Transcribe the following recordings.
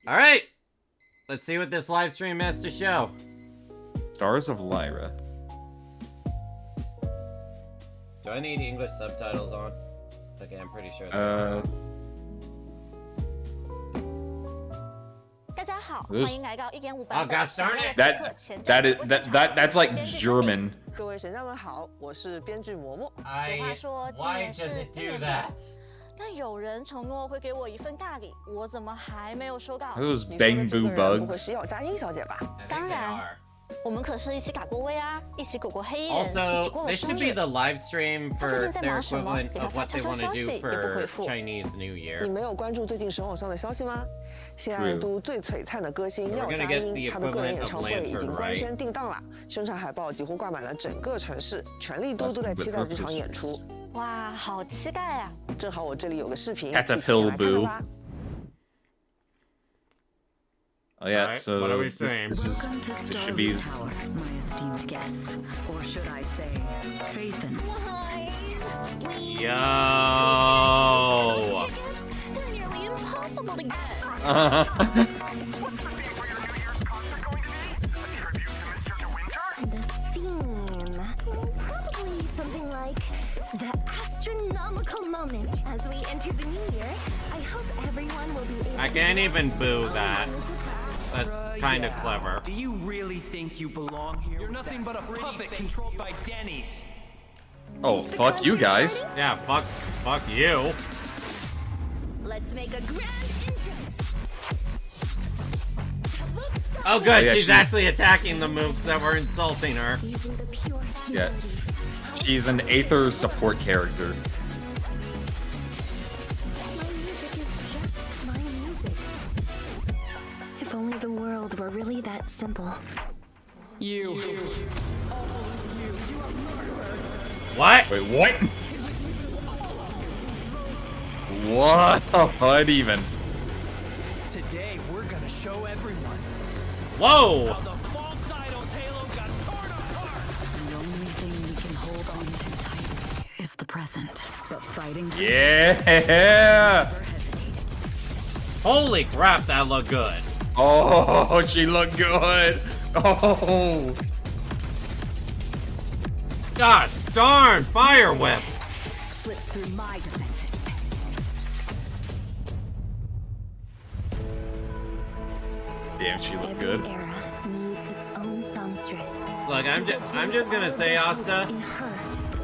Alright! Let's see what this live stream has to show. Stars of Lyra. Do I need English subtitles on? Okay, I'm pretty sure. Oh gosh darn it! That's like German. Why does it do that? 但有人承诺会给我一份大礼，我怎么还没有收到？ Those bamboo bugs. 是咬佳音小姐吧？当然，我们可是一起打过威啊，一起躲过黑衣人，一起 Also, 过了 this 生 should be 日。 the live stream 他 for 最近在 their 忙什么？ equivalent 给他 of 发 what 悄 they 悄 want 消 to 息 do 也不 for 回复。 Chinese New 你 Year. 没有关注最近神偶上的消息吗？西雅图最璀璨的歌星耀佳音，他的个人演唱会已经官宣定档了，宣传海报几乎挂满了整个城市，全力都在期待这场演出。哇，好期待啊！正好我这里有个视频，一 That's a 起来看 Phil 看吧。 Oh yeah, Alright, so what are we this, saying? this should be. Tower, my esteemed guests, or should I say, faith in. Yo! They're nearly impossible to get. The theme probably something like the astronomical moment as we enter the new year. I hope everyone will be able I can't even boo that. That's kind of clever. Do you really think you belong here? You're nothing but a puppet controlled by Denny's. Oh, fuck you guys. Yeah, fuck you. Let's make a grand entrance. Oh good, yeah, she's she's- actually attacking the moves that were insulting her. Using the purest Yeah. melodies. She's an Aether support character. My music is just my music. If only the world were really that simple. What? Wait, what? What even? Today, we're gonna show everyone Whoa! how the false idol's halo got torn apart. The only thing we can hold on to tightly is the present. But fighting for Yeah. never hesitated. Holy crap, that looked good. Oh, she looked good. Oh. Gosh darn, fire whip. Slips through my defenses. Damn, she looked Every good. era needs its own songstress. Look, I'm just gonna say, Asta, In her,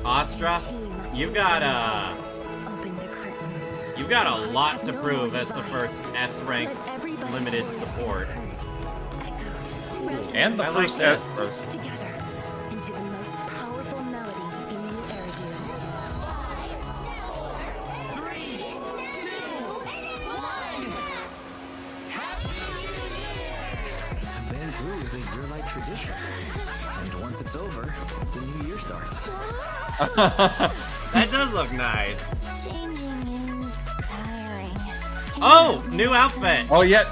Astra, you've got open the curtain. you've got a lot to prove as the first S rank Let everybody limited voice support. echo. And the I like first this. F. Together into the most powerful melody in New Eridu. Bamboo is a year-like tradition. And once it's over, the new year starts. That does look nice. Changing is tiring. Oh, new outfit. Oh, yet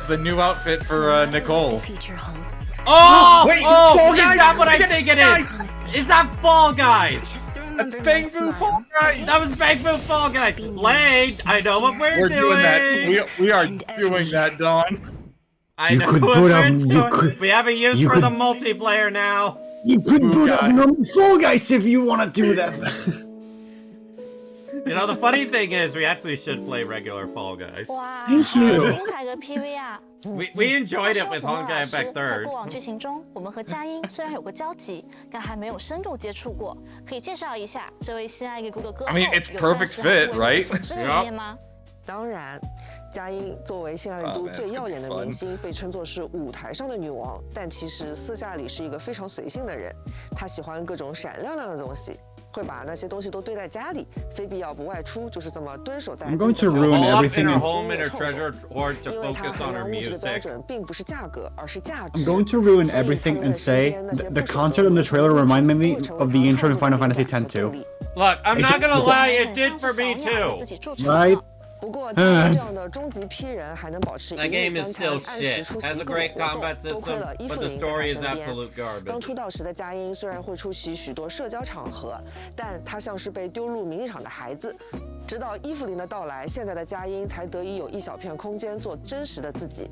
the new outfit for Nicole. The future holds. Oh, Wait, oh, Fall is Guys! that what I think it is? Is that Fall Guys? Just That's remember my Bang Boo smile. Fall Guys. That was Bang Boom Fall Guys. Lane, I know what We're doing that. We are doing that, Dawn. I You know could what put we're up- you doing. could- We have a use you for could- the multiplayer now. You could put guy. up number 4 guys if you want to do that. You know, the funny thing is, we actually should play regular Fall Guys. 哇， Thank 好 you. 精彩的 PV 啊！ We enjoyed it with 说洪 Honkai 老师 Back 在 Third. 过往剧情中，我们和佳音虽然有过交集，但还没有深入接触过。可以介绍一下这位心爱给谷的歌后 I mean, it's 有 perfect 暂时还不 fit, 为人所 right? 知的一面吗？当然，佳音作为新爱日 Oh, 都 man, 最 it's 耀 gonna 眼的 be fun. 明星，被称作是舞台上的女王，但其实私下里是一个非常随性的人。她喜欢各种闪亮亮的东西，会把那些东西都堆在家里，非必要不外出，就是这么蹲守在 I'm 自 going 己的 to 房 ruin 间 All up in everything her is- home in her treasure hoard to 因为她 focus 衡 on her 量物质的标 music. 准并不是价格，而是价 I'm 值。 going to ruin 所以 everything 她为 and 了身 say 边那些 the 不舍得 concert and the 为 trailer 成 remind 为 me 成 of 为 the 她 intro to 创 Final 作的 Fantasy 感 X 和动 too. 力。 Look, I'm It's not gonna just- lie, it 很 did 像 for 小 me 鸟有自 too. 己筑城 Right? 堡。不过，佳音这样的终极 P 人还能保持一 That 日 game 三 is 餐， still 按时 shit. 出席 Has a 各种 great 活动， combat 多亏 system, 了伊 but 芙 the 琳在她 story is 身边。 absolute 刚 garbage. 出道时的佳音虽然会出席许多社交场合，但她像是被丢入名利场的孩子，直到伊芙琳的到来，现在的佳音才得以有一小片空间做真实的自己。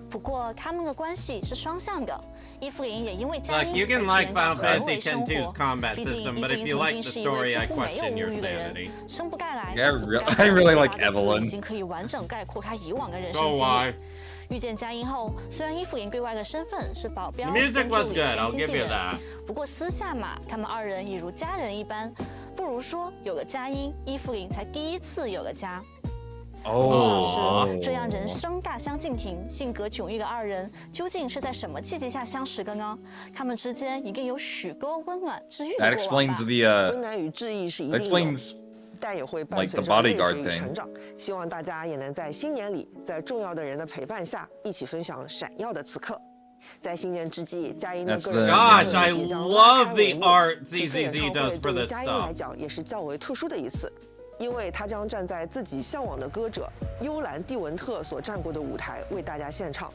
不过他们的关系是双向的，伊芙琳也因为佳 Look, 音 you can 而 like 体验到 Final 何 Fantasy 为生 X-2's 活。 combat 毕竟 system, 伊 but 芙 if 琳 you 曾 like 经 the 是一位 story, 几 I 乎没有 question 物 your 欲的人 sanity. 生不盖来， Yeah, 死不 I 甘 really 这 like 八个字 Evelyn 已经可以完整概括他以往的人 Go 生经 why? 历。遇见佳音后，虽然伊芙琳对外的身份是保镖、 The music 兼助 was 理 good, 兼 I'll 经 give 纪 you 人， that. 不过私下嘛，他们二人已如家人一般。不如说有个佳音，伊芙琳才第一次有个家。哦，这样人生大相径庭、性格迥异的二人，究竟是在什么契机下相识的呢？他们之间一定有许多温暖治愈的 That 过往 explains 吧。 the 温暖与质疑是一 that 定有， explains 但也会伴 like the 随着泪 bodyguard 水与 thing. 成长。希望大家也能在新年里，在重要的人的陪伴下，一起分享闪耀的此刻。在新年之际，佳音的 That's 个人 the- 演 Gosh, 唱 I 会也将 love 拉开 the 帷幕 art 此次 ZZZ 演唱 does 会 for 对于 this 佳音来 stuff. 讲也是较为特殊的一次，因为他将站在自己向往的歌者幽兰蒂文特所站过的舞台为大家献唱。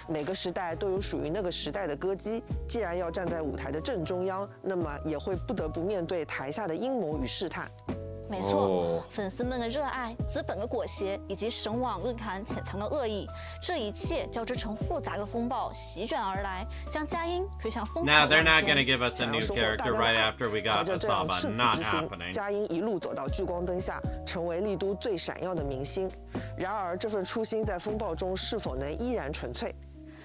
每个时代都有属于那个时代的歌姬，既然要站在舞台的正中央，那么也会不得不面对台下的阴谋与试探。没错，哦粉丝们的热爱、资本的裹挟，以及神网论坛潜藏的恶意，这一切交织成复杂的风暴席卷而来，将佳音推向疯狂 Now 的 they're 晚 not gonna 间。 give us a 想要 new 收获大 character 家的 right 爱， after we 怀 got 着这样 Asaba. 赤子 Not 之心， happening. 佳音一路走到聚光灯下，成为丽都最闪耀的明星。然而，这份初心在风暴中是否能依然纯粹？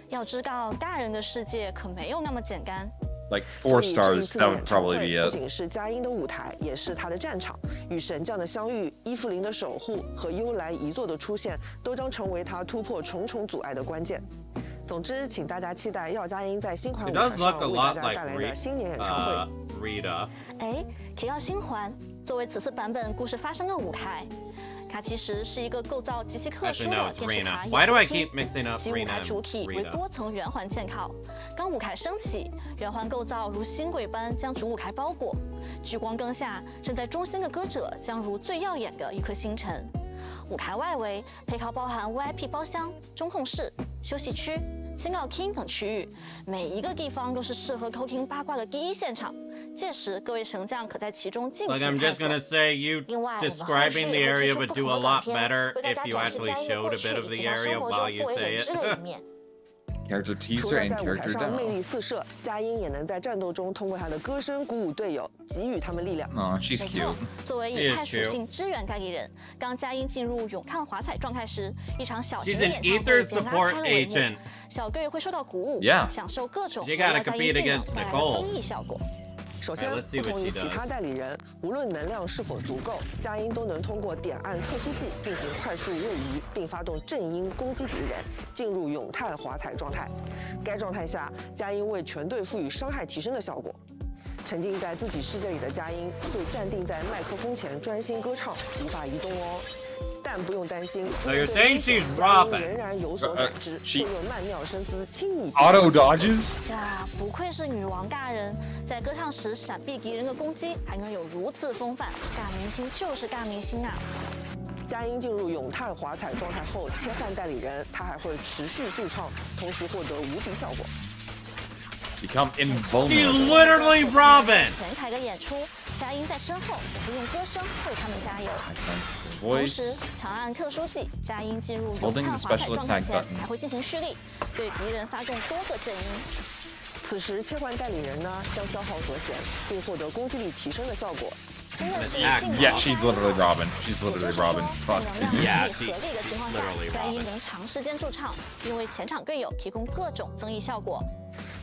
要知道，大人的世界可没有那么简单。 like 4所以这一 stars. 次 That 的 would 演唱 probably 会 be 不 it. 仅是佳音的舞台，也是他的战场。与神将的相遇、伊芙琳的守护和幽兰遗作的出现，都将成为他突破重重阻碍的关键。总之，请大家期待耀佳音在新款 It 舞 does 台 look 上 a 为大 lot 家 like 带来的新年演唱会。 Rita. 哎，提到新环，作为此次版本故事发生的舞台，它其实是一个构造极其特殊 Actually, no, 的 it's 电视 Rena. 塔 Why do I 演播厅 keep mixing up 其舞 Rena 台 and 主体为 Rita? 多层圆环嵌靠。当舞台升起，圆环构造如星轨般将主舞台包裹。聚光灯下，站在中心的歌者将如最耀眼的一颗星辰。舞台外围配套包含 VIP 包厢、中控室、休息区、签告厅等区域，每一个地方都是适合偷听八卦的第一现场。届时，各位神将可在其中尽 Like, 情 I'm 探 just 索。 gonna say, you 另外，我们后续 describing the 也会 area 推 would 出 do 不 a 同的短 lot 片， better 为大 if 家 you 展示 actually 佳音的 showed 过 a 去 bit of 以 the 及他 area 生活 while 中 you 不为 say 人 it. 知的一面。Character 除 teaser 了 and 在舞台 character 上魅 demo. 力四射，佳音也能在战斗中通过她的歌声鼓舞队友，给予他们力量。 Oh, she's 没 cute. 错，作为 She 以 is 太属 cute. 性支援代理人，当佳音进入咏叹华彩状态时，一场小型 She's 的 an 演唱会 ether 便拉 support 开了帷 agent. 幕。小队会受到鼓舞 Yeah. 享受各种 She 围 gotta 绕佳音 compete 技能 against 带来的 Nicole. 增益效果。首先， Alright, let's see 不 what 同于 she 其他 does. 代理人，无论能量是否足够，佳音都能通过点按特殊技进行快速位移，并发动正音攻击敌人，进入咏叹华彩状态。该状态下，佳音为全队赋予伤害提升的效果。沉浸在自己世界里的佳音会站定在麦克风前专心歌唱，无法移动哦。但不用担心， So 面 you're 对 saying 危险 she's 佳音 Robin? 仍然有所感知， she- 会用曼妙身姿轻易 Auto dodges? 哇，不愧是女王大人，在歌唱时闪避敌人的攻击，还能有如此风范，大明星就是大明星啊！佳音进入咏叹华彩状态后切换代理人，他还会持续驻唱，同时获得无敌效果。 Become She's invulnerable. literally Robin. 前台的演出，佳音在身后也会用歌声为他们加油。同时 Voice.，长按特殊技，佳音进入咏 Holding 叹 the 华彩 special 状态 attack 前， button. 还会进行蓄力，对敌人发动多个阵音。此时切换代理人呢，将消耗和弦，并获得攻击力提升的效果。真的是 Yeah, 进 Yeah, 攻 she's 佳音 literally 啊 Robin. She's 也 literally 就是说 Robin. 在 Fuck. 能量 Yeah, 比 she's 合力的情况下 literally，佳音 Robin 能长时间驻唱，并为前场队友提供各种增益效果。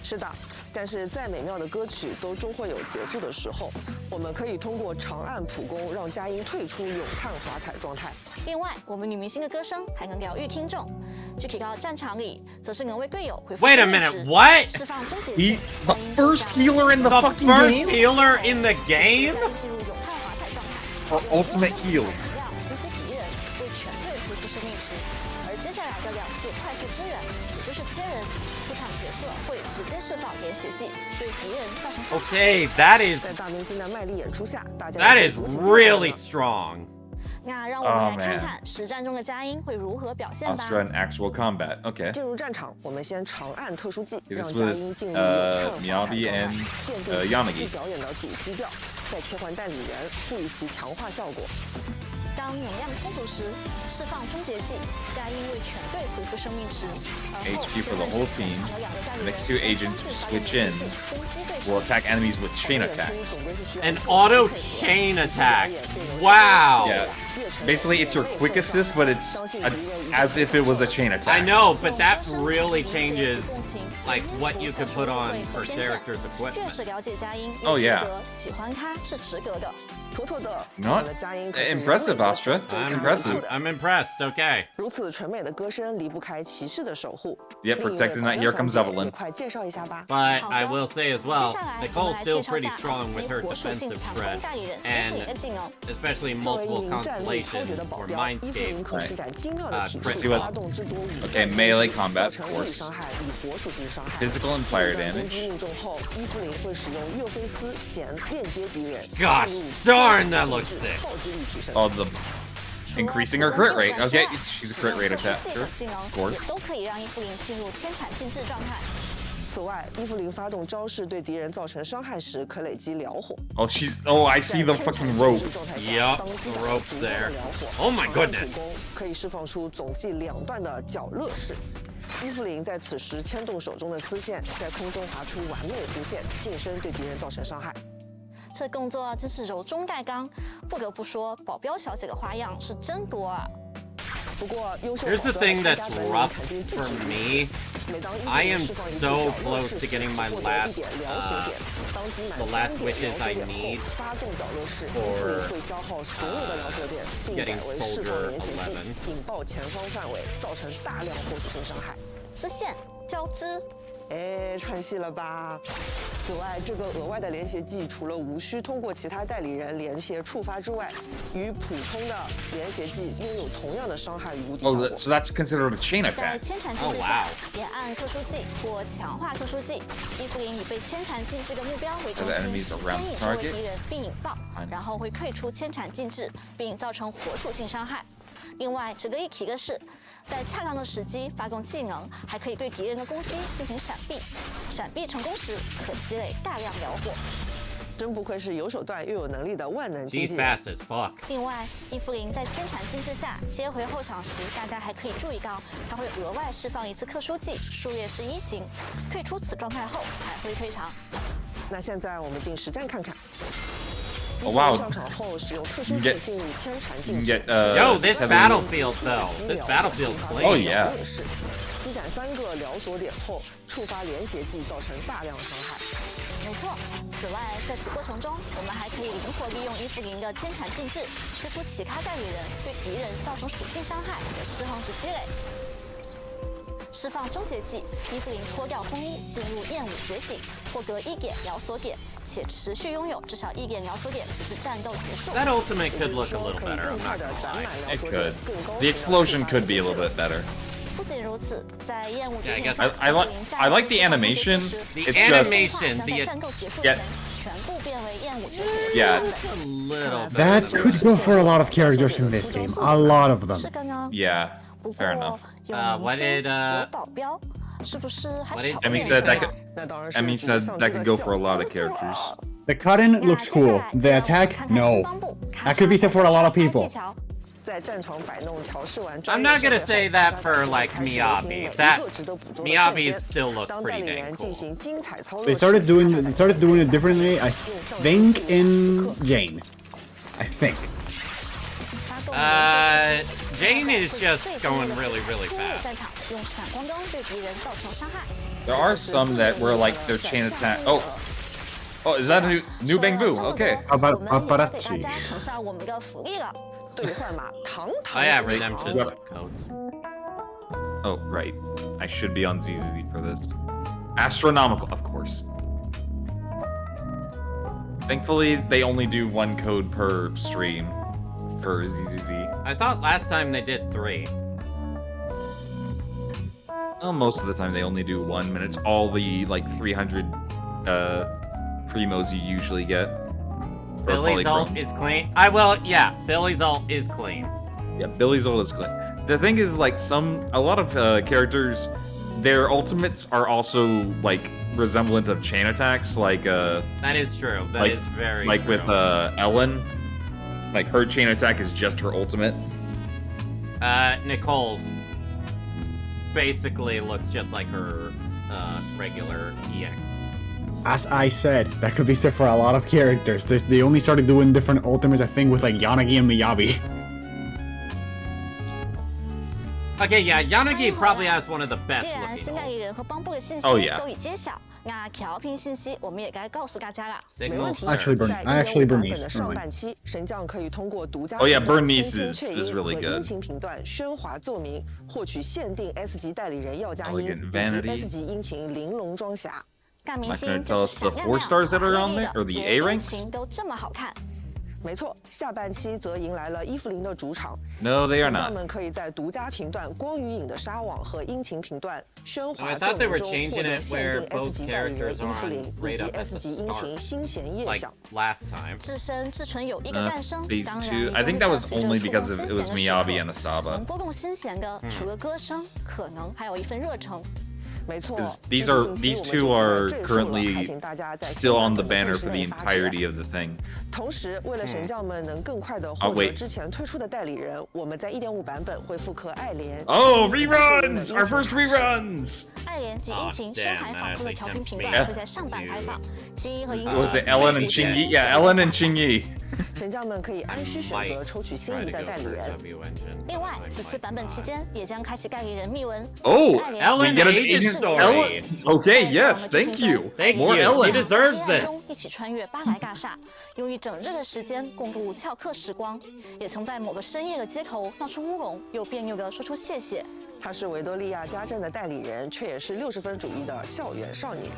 是的，但是再美妙的歌曲都终会有结束的时候。我们可以通过长按普攻让佳音退出咏叹华彩状态。另外，我们女明星的歌声还能疗愈听众。具体到战场里，则是能为队友恢复 Wait a 生命 minute, 值 what? 释放终结 He, 技。 the 佳音就 first 像 healer in the The fucking first game? healer in the 佳 game? 音进入咏叹华彩状态， Her 用 ultimate 歌声 heals. 能量攻击敌人，为全队恢复生命值。而接下来的2次快速支援，也就是切人，出场角色会直接释放连血技，对敌人造成伤害。 Okay, that is 在大明星的卖力演出下，大家 that 也 is 会鼓起劲来 really 了 strong. 那让我们来 Oh, 看 man 看实战中的佳音会如何表现吧。 Astra in actual combat. Okay. 进入战场，我们先长按特殊技， This 让 was, 佳音进入咏叹华彩 Miyabi 状态 and 奠定 Yanagi 此次表演的主基调，再切换代理人，赋予其强化效果。当当能量充足时，释放终结技，佳音为全队恢复生命值。而后 HP for the 切换 whole 至现 team. 场的两个代理 The 人 next two agents 根据 switch 发 in 言攻击对手 will attack enemies with chain attacks. An auto chain attack. Wow. Yeah. Basically, it's your quick assist, but it's as if it was a chain attack. I know, but that really changes like what you could put on for characters' 越 equipment. 是了解佳音， Oh, 越 yeah. 觉得喜欢他是值得的。妥妥的。 Not 我们的佳音可是 impressive, Astra. 追看 Impressive. 无数的 I'm impressed. Okay. 如此纯美的歌声离不开骑士的守护。 Yep, 另一位 protecting 保 that. 镖 Here comes 小姐 Evelyn. 也快介绍一下吧。 But 好 I 的 will say as 接 well, 下来我们 Nicole's 来 still 介绍 pretty 下 strong 斯 with 基 her 火属性 defensive 强攻 threat, 代理人 and 伊芙琳的技能。 especially 作为一 multiple 名战力超绝的 constellations 保 or 镖，伊芙琳 mindscape. 可施展精妙的体 Right. 术，发动至多5个 Okay, 攻击 melee combat, 造成 of 物理 course. 伤害与火属性伤害。 Physical and fire 在攻 damage. 击命中后，伊芙琳会使用岳飞斯弦链接敌人。 Gosh 进入 darn, that 精 looks 致 sick. 暴击力提升。 Oh, the 除了 increasing 普 her 攻 crit 六 rate. 感 Okay, 之外 she's a 使 crit 用 rate 特殊技 attacker. 和技能 Of 也 course. 都可以让伊芙琳进入千铲静置状态。此外，伊芙琳发动招式对敌人造成伤害时，可累积燎火。 Oh, she's. Oh, I 在 see the 千铲 fucking 静 rope. 置状态下 Yup, 当击 the 打 rope's 足够的 there. 燎火 Oh my 长按 goodness. 主攻可以释放出总计2段的绞勒式。伊芙琳在此时牵动手中的丝线，在空中划出完美弧线，近身对敌人造成伤害。这动作真是柔中带刚，不得不说，保镖小姐的花样是真多啊！不过，优秀 Here's 保 the 镖 thing 的 that's 参加本领 rough 肯定不 for 止如 me. 此。每当伊芙 I 琳 am 释放一次 so 绞勒 close 式 to 时， getting my 获得 last, 一点燎血点。当击满 the last 3点 wishes 燎 I 血点 need 后，发动绞勒式，伊 for, 芙琳会消耗所有的燎血点，并 getting 改为释放 soldier 连血技， 11. 引爆前方范围，造成大量火属性伤害。丝线交织，哎，串戏了吧？此外，这个额外的连携技除了无需通过其他代理人连携触发之外，与普通的连携技拥有同样的伤害与无敌效 Oh, 果。 so that's considered a chain 在 attack. 千铲静 Oh, 置 wow. 下，连按特殊技或强化特殊技，伊芙琳以被千铲静置的目标为中 The 心， enemies around 牵引 the 周围 target. 敌人并引爆，然后会退出千铲静置，并造成火属性伤害。另外，值得一提的是，在恰当的时机发动技能，还可以对敌人的攻击进行闪避。闪避成功时，可积累大量燎火。真不愧是有手段又有能力的万能经 She's 纪人。 fast as fuck. 另外，伊芙琳在千铲静置下切回后场时，大家还可以注意到，她会额外释放一次特殊技，数列是1型，退出此状态后才会退场。那现在我们进实战看看。 Oh, wow. 上场后使用特殊 You 技 get- 进入千铲 You 静 can 置 get. Yo, this heavy- battlefield though. This battlefield's Oh, clean. yeah. 击斩3个燎锁点后，触发连携技，造成大量伤害。没错。此外，在此过程中，我们还可以灵活利用伊芙琳的千铲静置，吃出其他代理人对敌人造成属性伤害的失衡值积累。释放终结技，伊芙琳脱掉风衣，进入焰舞觉醒，获得1点燎锁点，且持续拥有至少1点燎锁点，直至战斗结束。 That ultimate could look a 说 little 可以 better. 更 I'm 快 not 的 gonna 攒 lie. 满 It 燎锁 could. 点，更高 The explosion could be a little bit better. 不仅如此，在焰舞 Yeah, 觉 I 醒 guess 下， I like the animation. The It's just- animation, 将在 the 战斗结束 Yeah. 前全部变为焰舞觉醒的 Yeah. 版 a 本。 little better. That than could that. go for a lot of characters in this game. A lot of 是 them. 的呢。 Yeah. 不过 Fair enough. 有 what 明星 did, 有保镖，是不是还 what 少 did 了 Emmy 点 said 什 that 么 could-？那当然是 Emmy 主上 said 机 that 的 could go 小 for a lot of 动作 characters. The cut-in 那 looks 接下 cool. 来 The 就让我们 attack, 看看 no. 新帮部咔 That could be 嚓 said for a lot of 拍 people. 技巧在战场摆弄调试完 I'm not gonna say that for, like, Miyabi. That- Miyabi still looks 当代 pretty 理 dang 人进 cool. 行精彩操作 They 时 started doing it differently, I think, in Jane. I think. 发动连接技术 Jane is 会 just 最 going 近的 really, really 冲入 fast. 战场，用闪光灯对敌人造成伤害。 There are some that were like their chain attack. Oh, is that a new Bang Boo? Okay. 我们也要给大 Paparazzi. 家呈上我们的福利了。兑换码堂 Oh 堂 yeah, 登场 redemption codes. Oh, right. I should be on ZZZ for this. Astra-nomical, of course. Thankfully, they only do 1 code per stream for ZZZ. I thought last time they did 3. Well, most of the time they only do 1, and it's all the like 300 primos you usually get. Or Billy's ult polychromes. is clean. Yeah, Billy's ult is clean. Yeah, Billy's ult is clean. The thing is, like, a lot of characters, their ultimates are also like resemblant of chain attacks, like That is true. That is very like true. with Ellen. Like her chain attack is just her ultimate. Nicole's basically looks just like her regular EX. As I said, that could be said for a lot of characters. They only started doing different ultimates, I think, with like Yanagi and Miyabi. Okay, yeah, Yanagi probably has one of the best 既然新代理 looking. 人和邦布的信息 Oh, yeah. 都已揭晓，那调频信息我们也该告诉大家了。没问题。 Actually, 在 actually 版本 Bernice. 的上半期，神将可以通过独家 Oh, yeah, 频段 Bernice 先 is 听雀音 really 和 good. 音情频段喧哗奏鸣，获取限定 S 级代理人耀佳音 Elegant 以及 Vanity. S 级音情玲珑装侠。大明 Not 星 gonna 就 tell 是 us the 闪亮 4 亮 stars that are 华 on 丽丽 there, or 的， the 连 A 音 ranks? 情都这么好看。没错，下半期则迎来了伊芙琳的主场。 No, they are 神将 not. 们可以在独家频段光与影的沙网和音情频段喧哗 I 奏 thought they 鸣 were 中 changing 获得 it 限 where 定 both S 级代理人 characters 伊 are 芙 on 琳以 right 及 up at S the 级音情 start, 心弦夜 like 想。 last time. 至深至纯友谊的诞生， These 当然 two, 也 I think that 会 was 伴随着 only 触 because 动 of, 心 it 弦 was 的时 Miyabi 刻 and Asaba. 能拨动心弦的，除了歌声，可能还有一份热诚。没错 Because 这 these 个 are 信息 these 我们 two 就不 are 再赘述了，还 currently 请大家在 still on the 新版本 banner 的 for 时 the 内发掘 entirety of the thing. 同时，为了神将们能更快地 Oh, 获得 wait. 之前推出的代理人，我们在 1.5 版本会复刻爱莲。 Oh, 以及对应的 reruns! 音 Our 情 first 卡士 reruns! 爱莲及 Oh, 殷勤 damn, 深海 that 访客的 actually 调频频 tempts 段 me 会在上版 to- 开放，基因和殷 Was 勤 it Ellen and 会 Chingy? Yeah, Ellen and Chingy. 神将们可以安需选择抽取新 Try 一 to 代 go 代理 for 人。 W engine. 另外 I，此次 might 版本期 not. 间也将开启代理人秘闻。 Oh, 是爱莲 Ellen ，we get an agent agent story. Ellen. Okay, yes, thank you. Thank More you. She Ellen. deserves 黑暗 this. 中一起穿越巴莱大厦，用一整日的时间共度翘课时光，也曾在某个深夜的街头闹出乌龙，又别扭地说出谢谢。她是维多利亚家政的代理人，却也是60分主义的校园少女。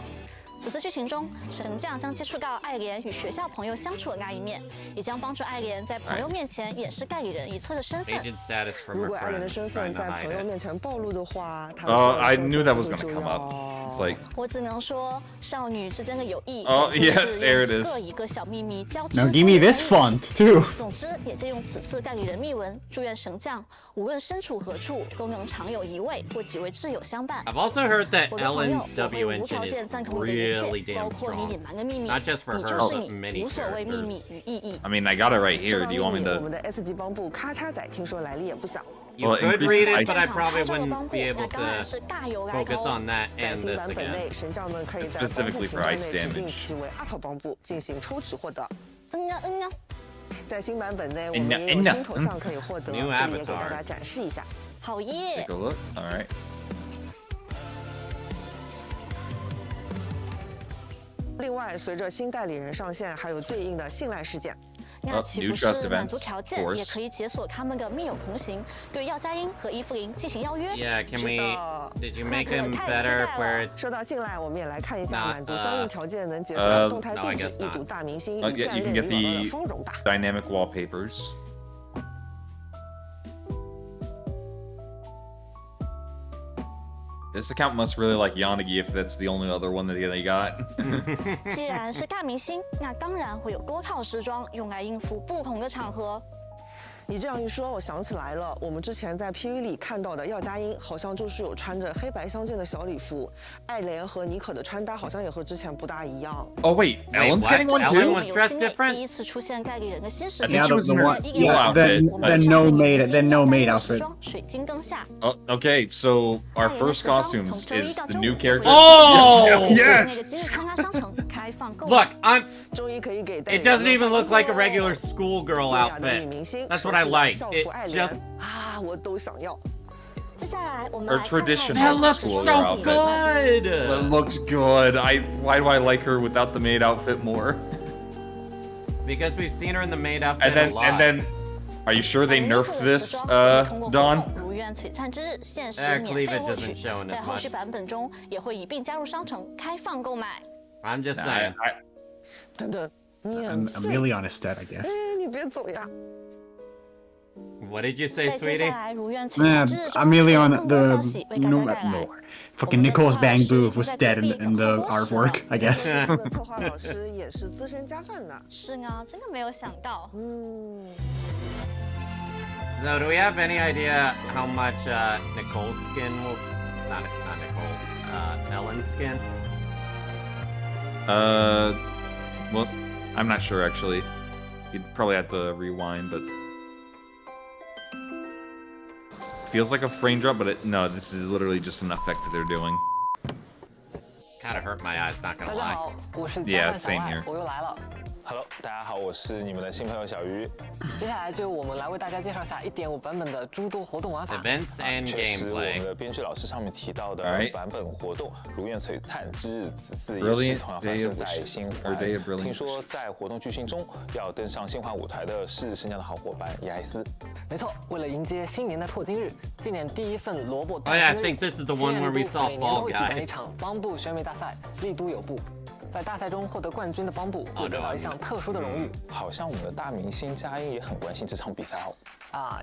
此次剧情中，神将将接触到爱莲与学校朋友相处的那一面，也将帮助爱莲在朋友面前掩饰代理人一侧的身份。 Agent status from 如 her 果爱莲的 friends 身份 trying to 在 hide 朋友 it. 面前暴露的话，她的 Oh, 校 I 园 knew 生 that 活 was 就 gonna 要 come up. It's like 我只能说，少女之间的友谊， Oh, 就是 yeah, 用 there it 一 is. 个一个小秘密交织 Now give me this 封印在 font 一起 too. 总之，也借用此次代理人秘闻，祝愿神将无论身处何处，都能常有一位或几位挚友相伴。 I've also heard that 我的朋友， Ellen's 我会 W 无条 engine 件 is 赞同你的一 really 切， damn 包括你 strong. 隐瞒的秘密。 Not just for 你 her, 就是 but 你， many 无所谓秘 characters. 密与意义。 I mean, I got it right 说 here. 到 Do 秘 you want 密， me 我 to? 们的 S 级帮部咔嚓仔听说来历也不小。 You Well, could increases read it, but I 战场 probably 拍摄的 wouldn't 帮 be 那 able 当然 to 是大有来 focus 头。 on that 在 and 新 this 版本 again. 内，神将们可以在帮部 Specifically 频 for 道 ice 内指定 damage. 其为 UP 帮部进行抽取获得。嗯啊，在新版本内，我们也有新头像可以获得，这 New 里也给大 avatars. 家展示一下。好耶！ Take a look. All right. 另外，随着新代理人上线，还有对应的信赖事件。那岂 new 不 trust 是满足 events, 条 of 件， course. 也可以解锁他们的密友同行，对耀佳音和伊芙琳进行邀约？ Yeah, can 知 we? 道。 Did you make 那 him 可太期待 better 了。 where it's 说到信赖，我们也来看一下 Not, 满足相应条件能解锁 uh, 动态 no, 壁 I 纸 guess 一 not. 睹大明星 Oh, 与 yeah, 干 you can 练 get 女王的 the 丰容吧。 dynamic wallpapers. This account must really like Yanagi if that's the only other one that they got. 既然是大明星，那当然会有多套时装用来应付不同的场合。你这样一说，我想起来了，我们之前在 PV 里看到的耀佳音，好像就是有穿着黑白相间的小礼服。爱莲和妮可的穿搭好像也和之前不大一样。 Oh wait, Ellen's what? getting one Ellen too. was 游 dressed 戏内 different? 第一次出现代理人的新时 I 装 think she was in her one- full yeah, outfit. then no maid- then no maid outfit. 水晶灯下， Oh, okay, so our first costumes is the new character. Oh! 那个 Yes. 今日参加商城开放购 Look, 买。 I'm. 终于可以给代理 It 人 doesn't even 们 look like a 欢呼 regular 了 schoolgirl 优雅的女 outfit. 明星， That's 熟 what I 悉的 like. 校 It 服爱 just 莲啊，我都想要。接下来我们 Her 来看看 traditional that looks school so outfit. That good. looks good. Why do I like her without the maid outfit more? Because we've seen her in the maid outfit And a lot. then, are you sure they 而内裤 nerfed 的 this, 时装通过活 Dawn? 动如愿璀璨之日，限时 Eh, 免 cleavage 费获 isn't 取， showing as 在后续 much. 版本中也会一并加入商城开放购买。 I'm just Nah, saying. 等等，你 A 很废。 million instead, I guess. 哎，你别走呀！ What did you say, 在接下 sweetie? 来如愿璀璨之日 A 中， million 更多消 the 息为大家 no, 带来。 no. Fucking Nicole's bang booth was dead in the artwork, I 这 guess. 次的策划老师也是资深加饭呢。是啊，真的没有想到。嗯， So, do we have any idea how much Nicole's skin will? Not Nicole. Ellen's skin. Well, I'm not sure actually. You'd probably have to rewind, but feels like a frame drop, but no, this is literally just an effect that they're doing. Kind of hurt my eyes, not gonna 大家 lie. 好，我是 Yeah, 加饭小 same 爱 here. 我又来了。Hello，大家好，我是你们的新朋友小鱼。接下来就由我们来为大家介绍一下1.5版本的诸多活动玩法。 Events and 确实，我们 gameplay. 的编剧老师上面提到的 Alright. 版本活动“如愿璀璨之日”此次也 Brilliant 是同样发 day 生 of 在 wishes, 新 or 环 day of brilliant 听说在活动剧情中要登上新环舞台的是生姜的好伙伴伊莱斯。没错，为了迎接新年的拓金日，纪念第一份萝卜 Oh yeah, I 诞生日 think this is the one where we saw 每年都会 Fall 举办一 Guys. 场帮部选美大赛，力都有部。在大赛中获得冠军的帮部会得到一项特殊的荣誉。好像我们的大明星佳音也很关心这场比赛哦。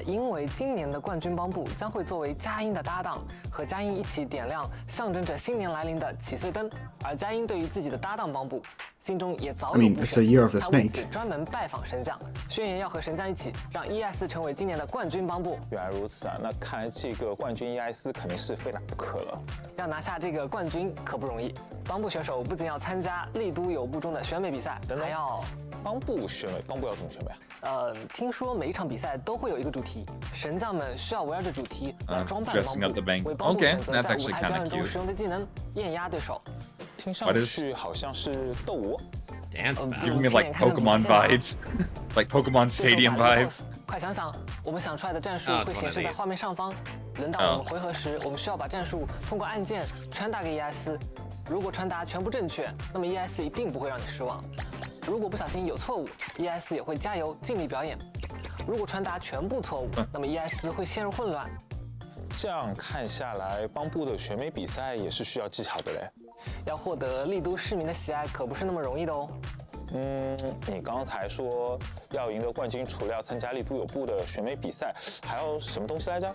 因为今年的冠军帮部将会作为佳音的搭档，和佳音一起点亮象征着新年来临的起岁灯。而佳音对于自己的搭档帮部，心中也早有 I mean, 布 it's the year of the 他为 snake. 此专门拜访神将，宣言要和神将一起让 ES 成为今年的冠军帮部。原来如此啊，那看来这个冠军伊莱斯肯定是非拿不可了。要拿下这个冠军可不容易，帮部选手不仅要参加力都有部中的选美比赛，还要帮部选美，帮部要怎么选美啊？听说每一场比赛都会有一个主题，神将们需要围绕着主题来装扮帮 dressing up the 部， bank. 为帮部 Okay, 选择 that's 在舞 actually 台 kinda 表演中 cute. 使用的技能，艳压对手。听上 What is- 去好像是斗舞。 Dance Giving battle. me like Pokemon vibes, like Pokemon 对手 Stadium 打一个 vibes. pose，快想想，我们想出来的战术啊会显示在画面上方。轮到我们回合时，我们需要把战术通过按键传达给 ES。如果传达全部正确，那么 ES 一定不会让你失望。如果不小心有错误 ，ES 也会加油尽力表演。如果传达全部错误，那么 ES 会陷入混乱。这样看下来，帮部的选美比赛也是需要技巧的嘞。要获得丽都市民的喜爱，可不是那么容易的哦。你刚才说要赢得冠军，除了要参加力都有部的选美比赛，还要什么东西来着？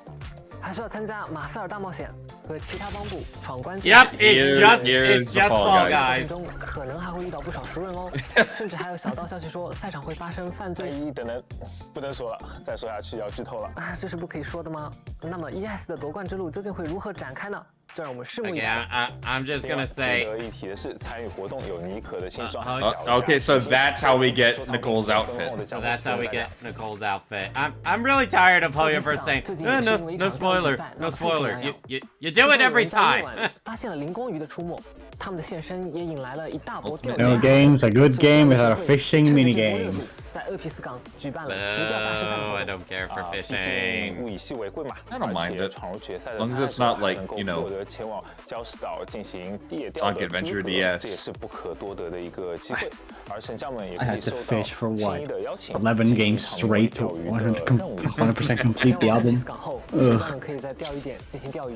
还需要参加马塞尔大冒险和其他帮部闯关。 Yep, it's Here's just the Fall Fall Guys. Guys. 中可能还会遇到不少熟人哦，甚至还有小道消息说赛场会发生犯罪。等等，不能说了，再说下去要剧透了。这是不可以说的吗？那么 ES 的夺冠之路究竟会如何展开呢？就让我们拭目以 Okay, 待。 I'm just 另外 gonna 值 say. 得一提的是，参与活动有妮可的新装。 Okay, so that's how we get Nicole's outfit. So that's how we get Nicole's outfit. I'm really tired of Poyoverse saying no spoiler, no spoiler. You do it every time. 发现了灵光鱼的出没，他们的现身也引来了一大波钓鱼。 No game's a good game without a fishing minigame. 在鄂皮斯港举办了极钓大师赛 Oh, 活 I 动。 don't care for 毕竟 fishing. 物以稀为贵嘛， I don't mind 而且 it. 闯入决赛的 As long as 参 it's 赛 not 者还 like, 能够 you know, 获得前往礁石岛进行猎钓 Sonic 的资 Adventure 格， DS 这也是不可多得的一个机会。而神将们也 I 可以 had to 受到 fish for 轻 what? 易的邀請 11 games straight to 100% complete the 前往 album. 斯港后，玩家们可以在钓鱼点进行钓鱼。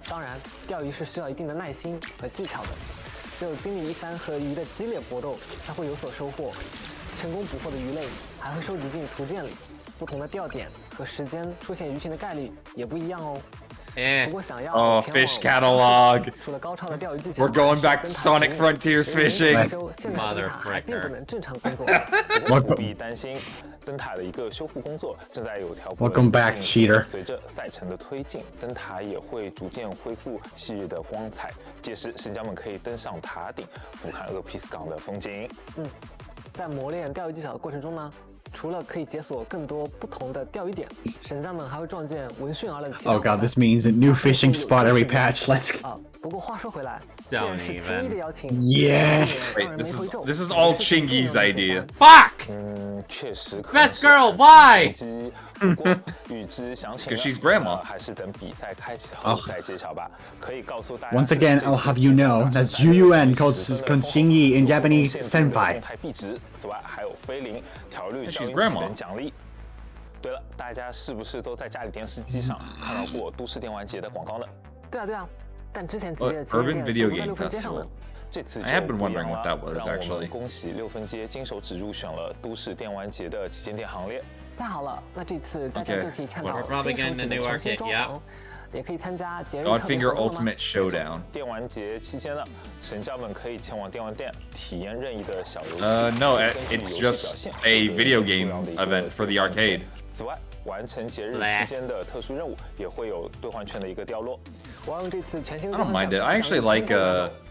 当然，钓鱼是需要一定的耐心和技巧的，只有经历一番和鱼的激烈搏斗，才会有所收获。成功捕获的鱼类还会收集进图鉴里，不同的钓点和时间出现鱼群的概率也不一样哦。 Eh. 不过想要 Oh, 前往 fish catalog. 除了高超的钓鱼技巧 We're going back to Sonic Frontiers fishing. 现在灯塔还并不能正常工作。不必担心，灯塔的一个修复工作正在有条不紊 Welcome back, 地进行 cheater. 随着赛程的推进，灯塔也会逐渐恢复昔日的光彩。届时，神将们可以登上塔顶，俯瞰鄂皮斯港的风景。在磨练钓鱼技巧的过程中呢，除了可以解锁更多不同的钓鱼点，神将们还会撞见闻讯而来的其他 Oh god, this means a new fishing spot every patch. Let's go. 不过话说回来， Don't 既然是轻易的邀请 Yeah. Wait, this is all Chingy's idea. Fuck! 确实可能 Best 是 girl, why? 不过预知详情呢 'Cause she's grandma. 还是等比赛开启后再揭晓吧。可以告诉大家 Once again, I'll have you know that Zhuyuan called Shingi in Japanese senpai. 动态币值，此外还有菲林、调律、 She's 交易器 grandma. 等奖励。对了，大家是不是都在家里电视机上看到过都市电玩节的广告呢？对啊，但之前几届 Urban Video 都在 Game 六分街上呢 Festival. 这次 I have been 就不一样 wondering what 了 that was, 让我 actually. 们恭喜6分街金手指入选了都市电玩节的旗舰店行列。太好了，那这次大家 Okay. 就可以看到 We're probably 金手 getting 指 the 的 new 全新 arcade, 装 yeah. 潢，也可以参加节日特别 Godfinger 活动吗 Ultimate Showdown. 电玩节期间呢，神将们可以前往电玩店体验任意的小游戏。 No, 根据 it's 游戏表 just 现 a 获得 video 最重 game 要的一个 event for the 兑换券 arcade. 此外，完成节日期间的特殊任务也会有兑换券的一个掉落。我要用这次全新的 I don't mind it. I actually like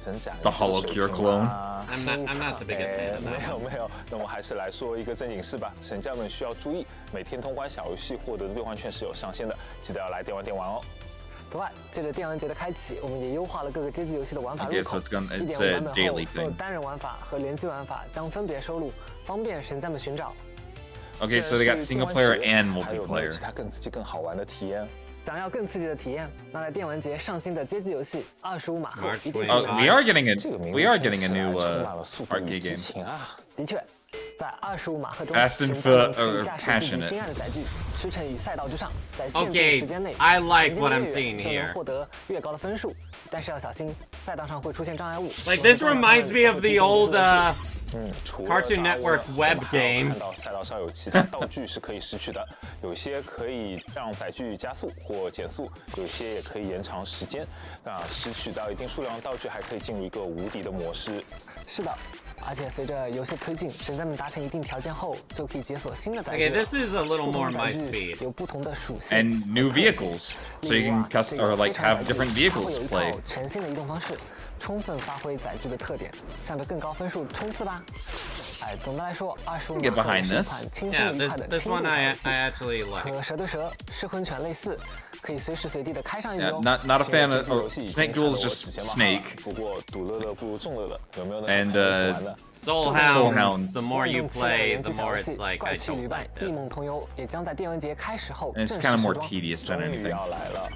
整展 The Hollow Cure clone. I'm not the biggest fan of that. 没有，那么还是来说一个正经事吧。神将们需要注意，每天通关小游戏获得的兑换券是有上限的，记得要来电玩店玩哦。此外，借着电玩节的开启，我们也优化了各个街机游戏的玩法入 Okay, 口。 so it's a 1.5 版 daily 本后，所有 thing. 单人玩法和联机玩法将分别收录，方便神将们寻找。 Okay, so they got single player and 还有没有 multiplayer. 其他更刺激、更好玩的体验？ 想要更刺激的体验，那来电玩节上新的街机游戏25码后 March 一定 25 Oh, we are getting 这个 a 名 we 字 are 听 getting 起 a 来 new 充满了速度与 arcade 激 game. 情啊！的确，在25码课中， Fast and 神将们可 Fur- 以驾驶自己 passionate. 心爱的载具，驰骋于赛道之上，在限定 Okay, 时间内， I like 神 what 将 I'm 越 seeing 远就 here. 能获得越高的分数，但是要小心，赛道上会出现障碍物。 Like this reminds me of the old 除了 Cartoon 抓 Network 我 web 们还有 games 看到赛道上有其他道具是可以拾取的，有些可以让载具加速或减速，有些也可以延长时间。那拾取到一定数量的道具，还可以进入一个无敌的模式。是的，而且随着游戏推进，神将们达成一定条件后，就可以解锁新的载 Okay, 具。 this is a little 不同 more 的 my 载具 speed. 有不同的属性 And new vehicles, so you can custom or like have different vehicles 它会有 play. 一套全新的移动方式，充分发挥载具的特点，向着更高分数冲刺吧！哎，总的来说，25 Get 码后 behind 是一 this. 款轻 Yeah, 松愉快的 this 轻度 one 小 I 游戏， actually like. 和蛇对蛇、噬魂犬类似，可以随时随地的开上一局 Yeah, 哦。 not a fan 这 of 些游戏已经 Snake 看得 Duel 我 is 指 just 尖冒汗了 Snake. 不过独乐乐不如众乐乐，有没有呢？ And, 朋友一起玩的 Soul Soul Hounds. Hounds. The more you 万众期待的 play, 联 the 机小 more 游戏 it's like 怪 I 奇 don't 旅伴 like 异 this. 梦同游也将在电玩节开始后 And 正 it's 式 kind of 时 more 装。 tedious than 终于 anything. 要来了。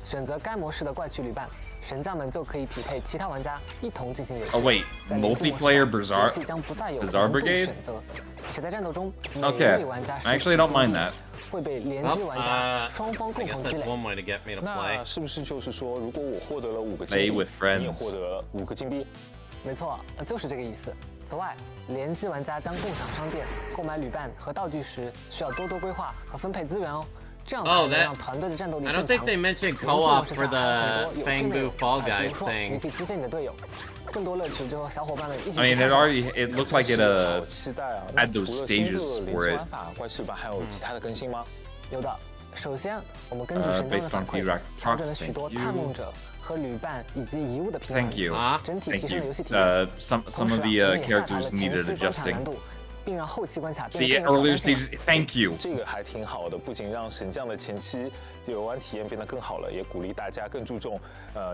选择该模式的怪奇旅伴，神将们就可以匹配其他玩家一同进行游戏。 Oh wait, 在联机模式 multiplayer 上 Bizarre 游戏将不再有 Bizarre 难度 Brigade? 选择，且在战斗中，每一 Okay, 位玩家 I actually don't mind that. 会被联机 Well, 玩家双方 I 共 guess 同积 that's 累。 one way to get me to 那 play. 是不是就是说，如果我获得了5个金 Play 币， with 你也 friends. 获得了5个金币？没错，就是这个意思。此外，联机玩家将共享商店，购买旅伴和道具时需要多多规划和分配资源哦，这样才 Oh, 能 that- 让团队的战斗力 I 更 don't 强。 think they mentioned 联机 co-op 模式 for 下还有 the 很多有趣内 Fangu 容 Fall 比 Guys 如说你 thing. 可以支配你的队友，更多乐趣就和小伙伴们一起 I 去 mean, 探 it 索。 it looked like it 好期待啊！那 had 除 those 了新 stages 的 for 联机 it. 玩法、怪奇版，还有其他的更新吗？有的，首先我们根据神将的 based 反 on 馈 feedback，调整了 thank 许多 you 探梦者和旅伴以及遗物的平衡， Thank you. 整体 Thank 提升了游 you. 戏体验。 Some 同 of 时 the 我们也下调了 characters 前 needed 期关卡难 adjusting. 度，并让后期关卡 See, 变得更有 earlier 挑战性。 stages. Thank you. 这个还挺好的，不仅让神将的前期游玩体验变得更好了，也鼓励大家更注重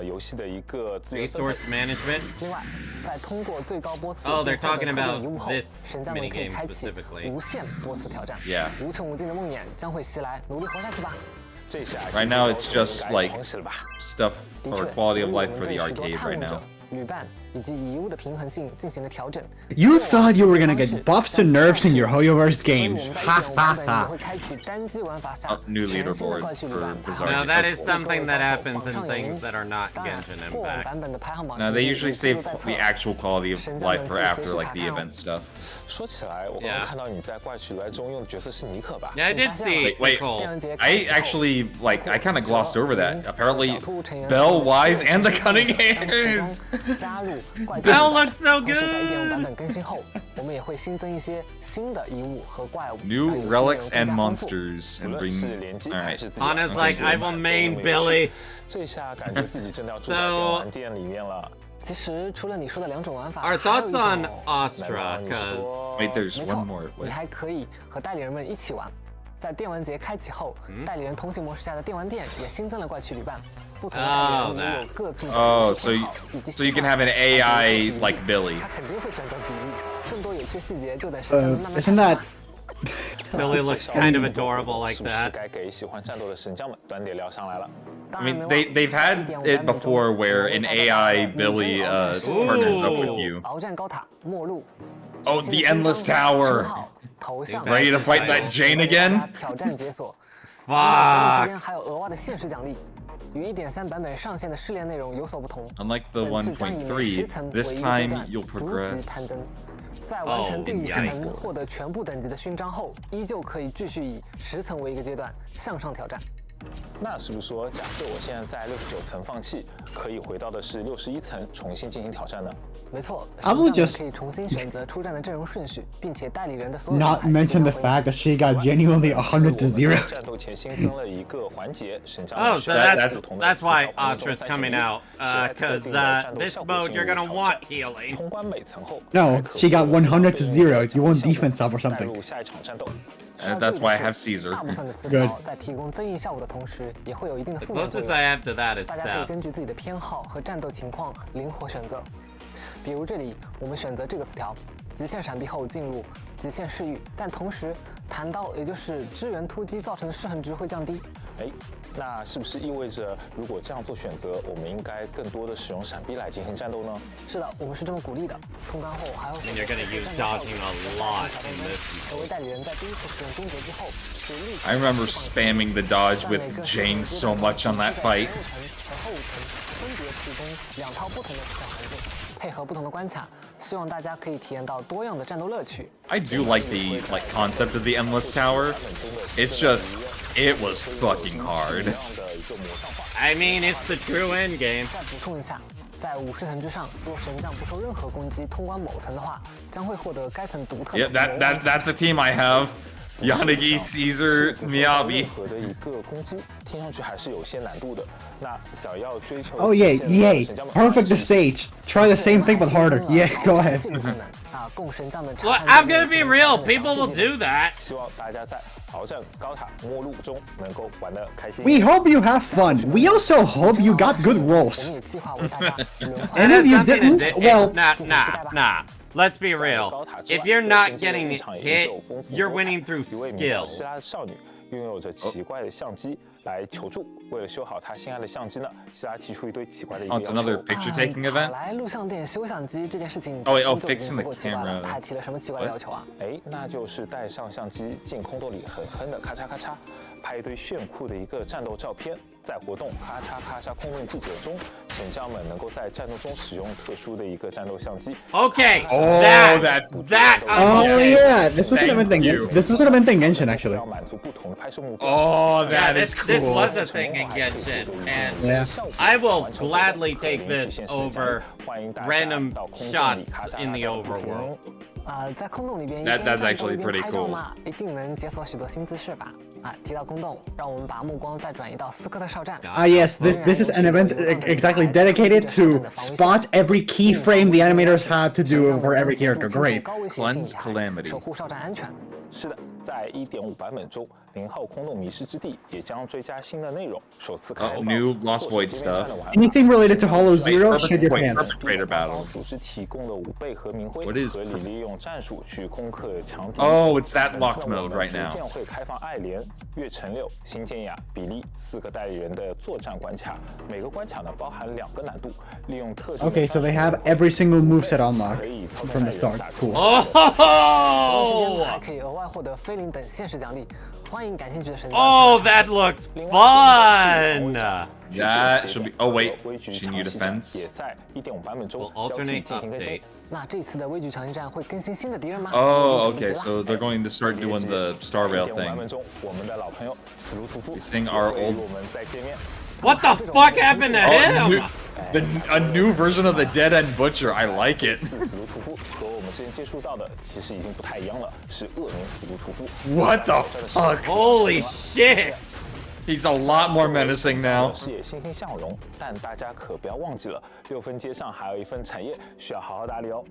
游戏的一个资源分配 Resource management. 另外，在通过最高波次 Oh, they're 并获得 talking 特定 about 遗物后， this 神将们可以 minigame 开启 specifically. 无限波次挑战。 Yeah. 无穷无尽的梦魇将会袭来，努力活下去吧。这下 Right now, it's just 应该 like 狂喜了吧？ stuff 的 or 确， quality 由 of 于我 life 们 for 对 the 许多 arcade 探 right 梦者 now.、旅伴以及遗物的平衡性进行了调整。 You thought you were gonna get buffs and nerfs in your Hoyoverse 所以我 games. 们在 Ha 1.5 ha 版本也 ha. 会开启单机玩法下 New 全新的 leaderboard 怪奇旅 for 伴排 Bizarre 行 Now 榜。 that is 各位 something that 高手 happens 榜 in 上有 things 名 that are not 当然 Genshin 过往 Impact. 版本的排行榜 No, 成 they 绩 usually 已记录 save 在册 the actual quality of 神将 life 们 for 可以随 after 时 like 查 the 看哦 event stuff. 说起来，我刚 Yeah. 刚看到你在怪奇旅伴中用的角色是尼可吧？ Yeah, I did see Wait, Nicole. I actually like I kind of glossed over that. Apparently, Belle, Wise, and the Cunning Hairs. 加入怪奇 Belle 旅伴 looks so 同时在 1.5 版 good. 本更新后，我们也会新增一些新的遗物和怪物， New 让游戏内容 relics 更 and 加丰富。 monsters 无 and 论是 bring. 联机 All 还 right. 是自己 Anna's like, I will main Billy. 这下感觉自己真的要住在电玩店里面了。其实除了你说的两种玩法， Our 还有 thoughts 一种 on 哦 Astra, 你 because 说 Wait, there's 没错 one more. 你 Wait. 还可以和代理人们一起玩。在电玩节开启后，代理人通信模式下的电玩店也新增了怪奇旅伴。不同的代理人也有各自的 Oh, 游 so 戏 you, 偏好以及 so you 喜 can 好 have an AI like Billy. 他肯定会选择比例。更多有趣细节就等神将们慢慢 Isn't that 探索吧 Billy looks kind of adorable like 是不是 that. 该给喜欢战斗的神将们端点料上来了？ I mean, they've had it before where an AI Billy partners up with you. 鏖战高塔末路 Oh, the Endless Tower. 头像 Ready to fight that Jane again? 挑战解锁。 Fuck. 期间还有额外的限时奖励，与1.3版本上线的试炼内容有所不同。 Unlike the 本次将以每10 1.3, 层为 this 一阶 time 段 you'll 逐级 progress. 攀登。在完成第5层 yikes. 获得全部等级的勋章后，依旧可以继续以10层为一个阶段向上挑战。那是不是说，假设我现在在69层放弃，可以回到的是61层重新进行挑战呢？没错， I will 选 just 项可以重新选择出战的阵容顺序，并且代理人的所有 not 状态 mention the 都将会 fact that she got genuinely 100 to 0. 战斗前新增了一个环节，神将 Oh, so 选择 that's 不同的 that's why 4套活动 Astra's 30 coming 名 out. 现在特 Cause 定的战斗 this 效果 mode 进 you're 入 gonna 挑 want 战 healing. 通关每层后 No, 还可 she got获得 100 to 0. You want 强力 defense up or 带 something. 入下一场战斗。 And that's why I have Caesar. 大部分的词 Good 条在提供增益效果的同时，也会有一定的 The 负面作 closest 用。 I have to that is 大家可以 Seth. 根据自己的偏好和战斗情况灵活选择。比如这里，我们选择这个词条，极限闪避后进入极限视域，但同时弹刀，也就是支援突击造成的失衡值会降低。哎，那是不是意味着，如果这样做选择，我们应该更多的使用闪避来进行战斗呢？是的，我们是这么鼓励的。通关后还要 And you're gonna use dodging a lot in this. 作为代理人，在第一次使用终结之后，是立即 I remember spamming the dodge with Jane so much on that fight. 和后层分别提供2套不同的挑环境，配合不同的关卡，希望大家可以体验到多样的战斗乐趣。 I do like the concept of the endless tower. It's just it was fucking hard. I mean, it's the true end game. 再补充一下，在50层之上，若神将不受任何攻击通关某层的话，将会获得该层独特的 Yeah, that's a team I have. Yanagi, Caesar, 任 Miyabi. 何的一个攻击，听上去还是有些难度的。那想要追求 Oh yeah, 极限的神 yay. 将们 Perfect the stage. Try the same thing but harder. Yeah, go ahead. 啊，供神将们 Well, I'm gonna be real. People will do that. 希望大家在鏖战高塔末路中能够玩得开心。 We hope you have fun. We also hope you got good 我 rolls. 们也计划为大家轮换 And if you Nothing to didn't, do- well, nah. Let's be real. If you're not getting hit, you're winning through 一位名叫 skill. 希拉的少女拥有着奇怪的相机来求助。为了修好她心爱的相机呢，希拉提出一堆奇怪的一个 Oh, 要 it's 求。 another picture taking 跑 event. 来录像店修相机这件事情 Oh, wait, 本身就已 fixing 经 the 足够奇怪了 camera. 他还提了什么奇怪的要求啊？哎，那就是带上相机进空洞里，狠狠的咔嚓咔嚓，拍一堆炫酷的一个战斗照片。在活动咔嚓咔嚓空洞记者中，神将们能够在战斗中使用特殊的一个战斗相机。 Okay, Oh, that I'm oh okay. yeah, this was an Thank event thing. you. This was an event thing mentioned actually. 要满足不同的拍摄目标。 Oh, Yeah, that is this cool. was a thing in Genshin, and Yeah. I will gladly take this over random shots in the overworld. 在空洞里边 That's 一边战斗 actually 一边 pretty 拍照 cool. 嘛，一定能解锁许多新姿势吧？啊，提到空洞，让我们把目光再转移到斯科特哨站。 Ah yes, this is an event exactly dedicated to spot every keyframe the animators had to do for every character. Great. Cleanse Calamity. 守护哨站安全。是的，在 1.5 版本中，0号空洞迷失之地也将追加新的内容，首次开放 new Lost Void stuff. Anything related to Hollow Zero, shit your Wait, pants. Perpetrator battle. 组织提供了5倍和明辉 What is 合理利用战术去攻克强敌。 Oh, it's that 本 locked 次呢 mode 我们 right 逐 now. 渐会开放爱莲、月城柳、新建雅、比利4个代理人的作战关卡，每个关卡呢包含2个难度，利用特定的 Okay, so they 战术 have every single moveset unlocked 可以操纵 from 代 the 理人 start. 打出 Cool. 还 Oh, 可以额外获得菲林等现实奖励，欢迎感兴趣的神将。 oh, that looks fun. That should be. Oh wait, 微局 she need 长期战 defense. 也在 1.5 版本中 Will 交替 alternate 进行更新。 updates. 那这次的微局强行战会更新新的敌人吗？ Oh, 别 okay. 急了 So they're going to start doing the Star Rail 1.5版 thing. 本中，我们的老朋友斯卢图夫 Seeing our 会与 old- 我们再见面。 What the fuck happened to him? A new version of the Dead End Butcher. I like it. 斯卢图夫和我们之前接触到的其实已经不太一样了，是恶名斯卢图夫。 What the fuck? Holy shit. He's a lot more menacing now. 事业欣欣向荣，但大家可不要忘记了，6分街上还有一份产业需要好好打理哦。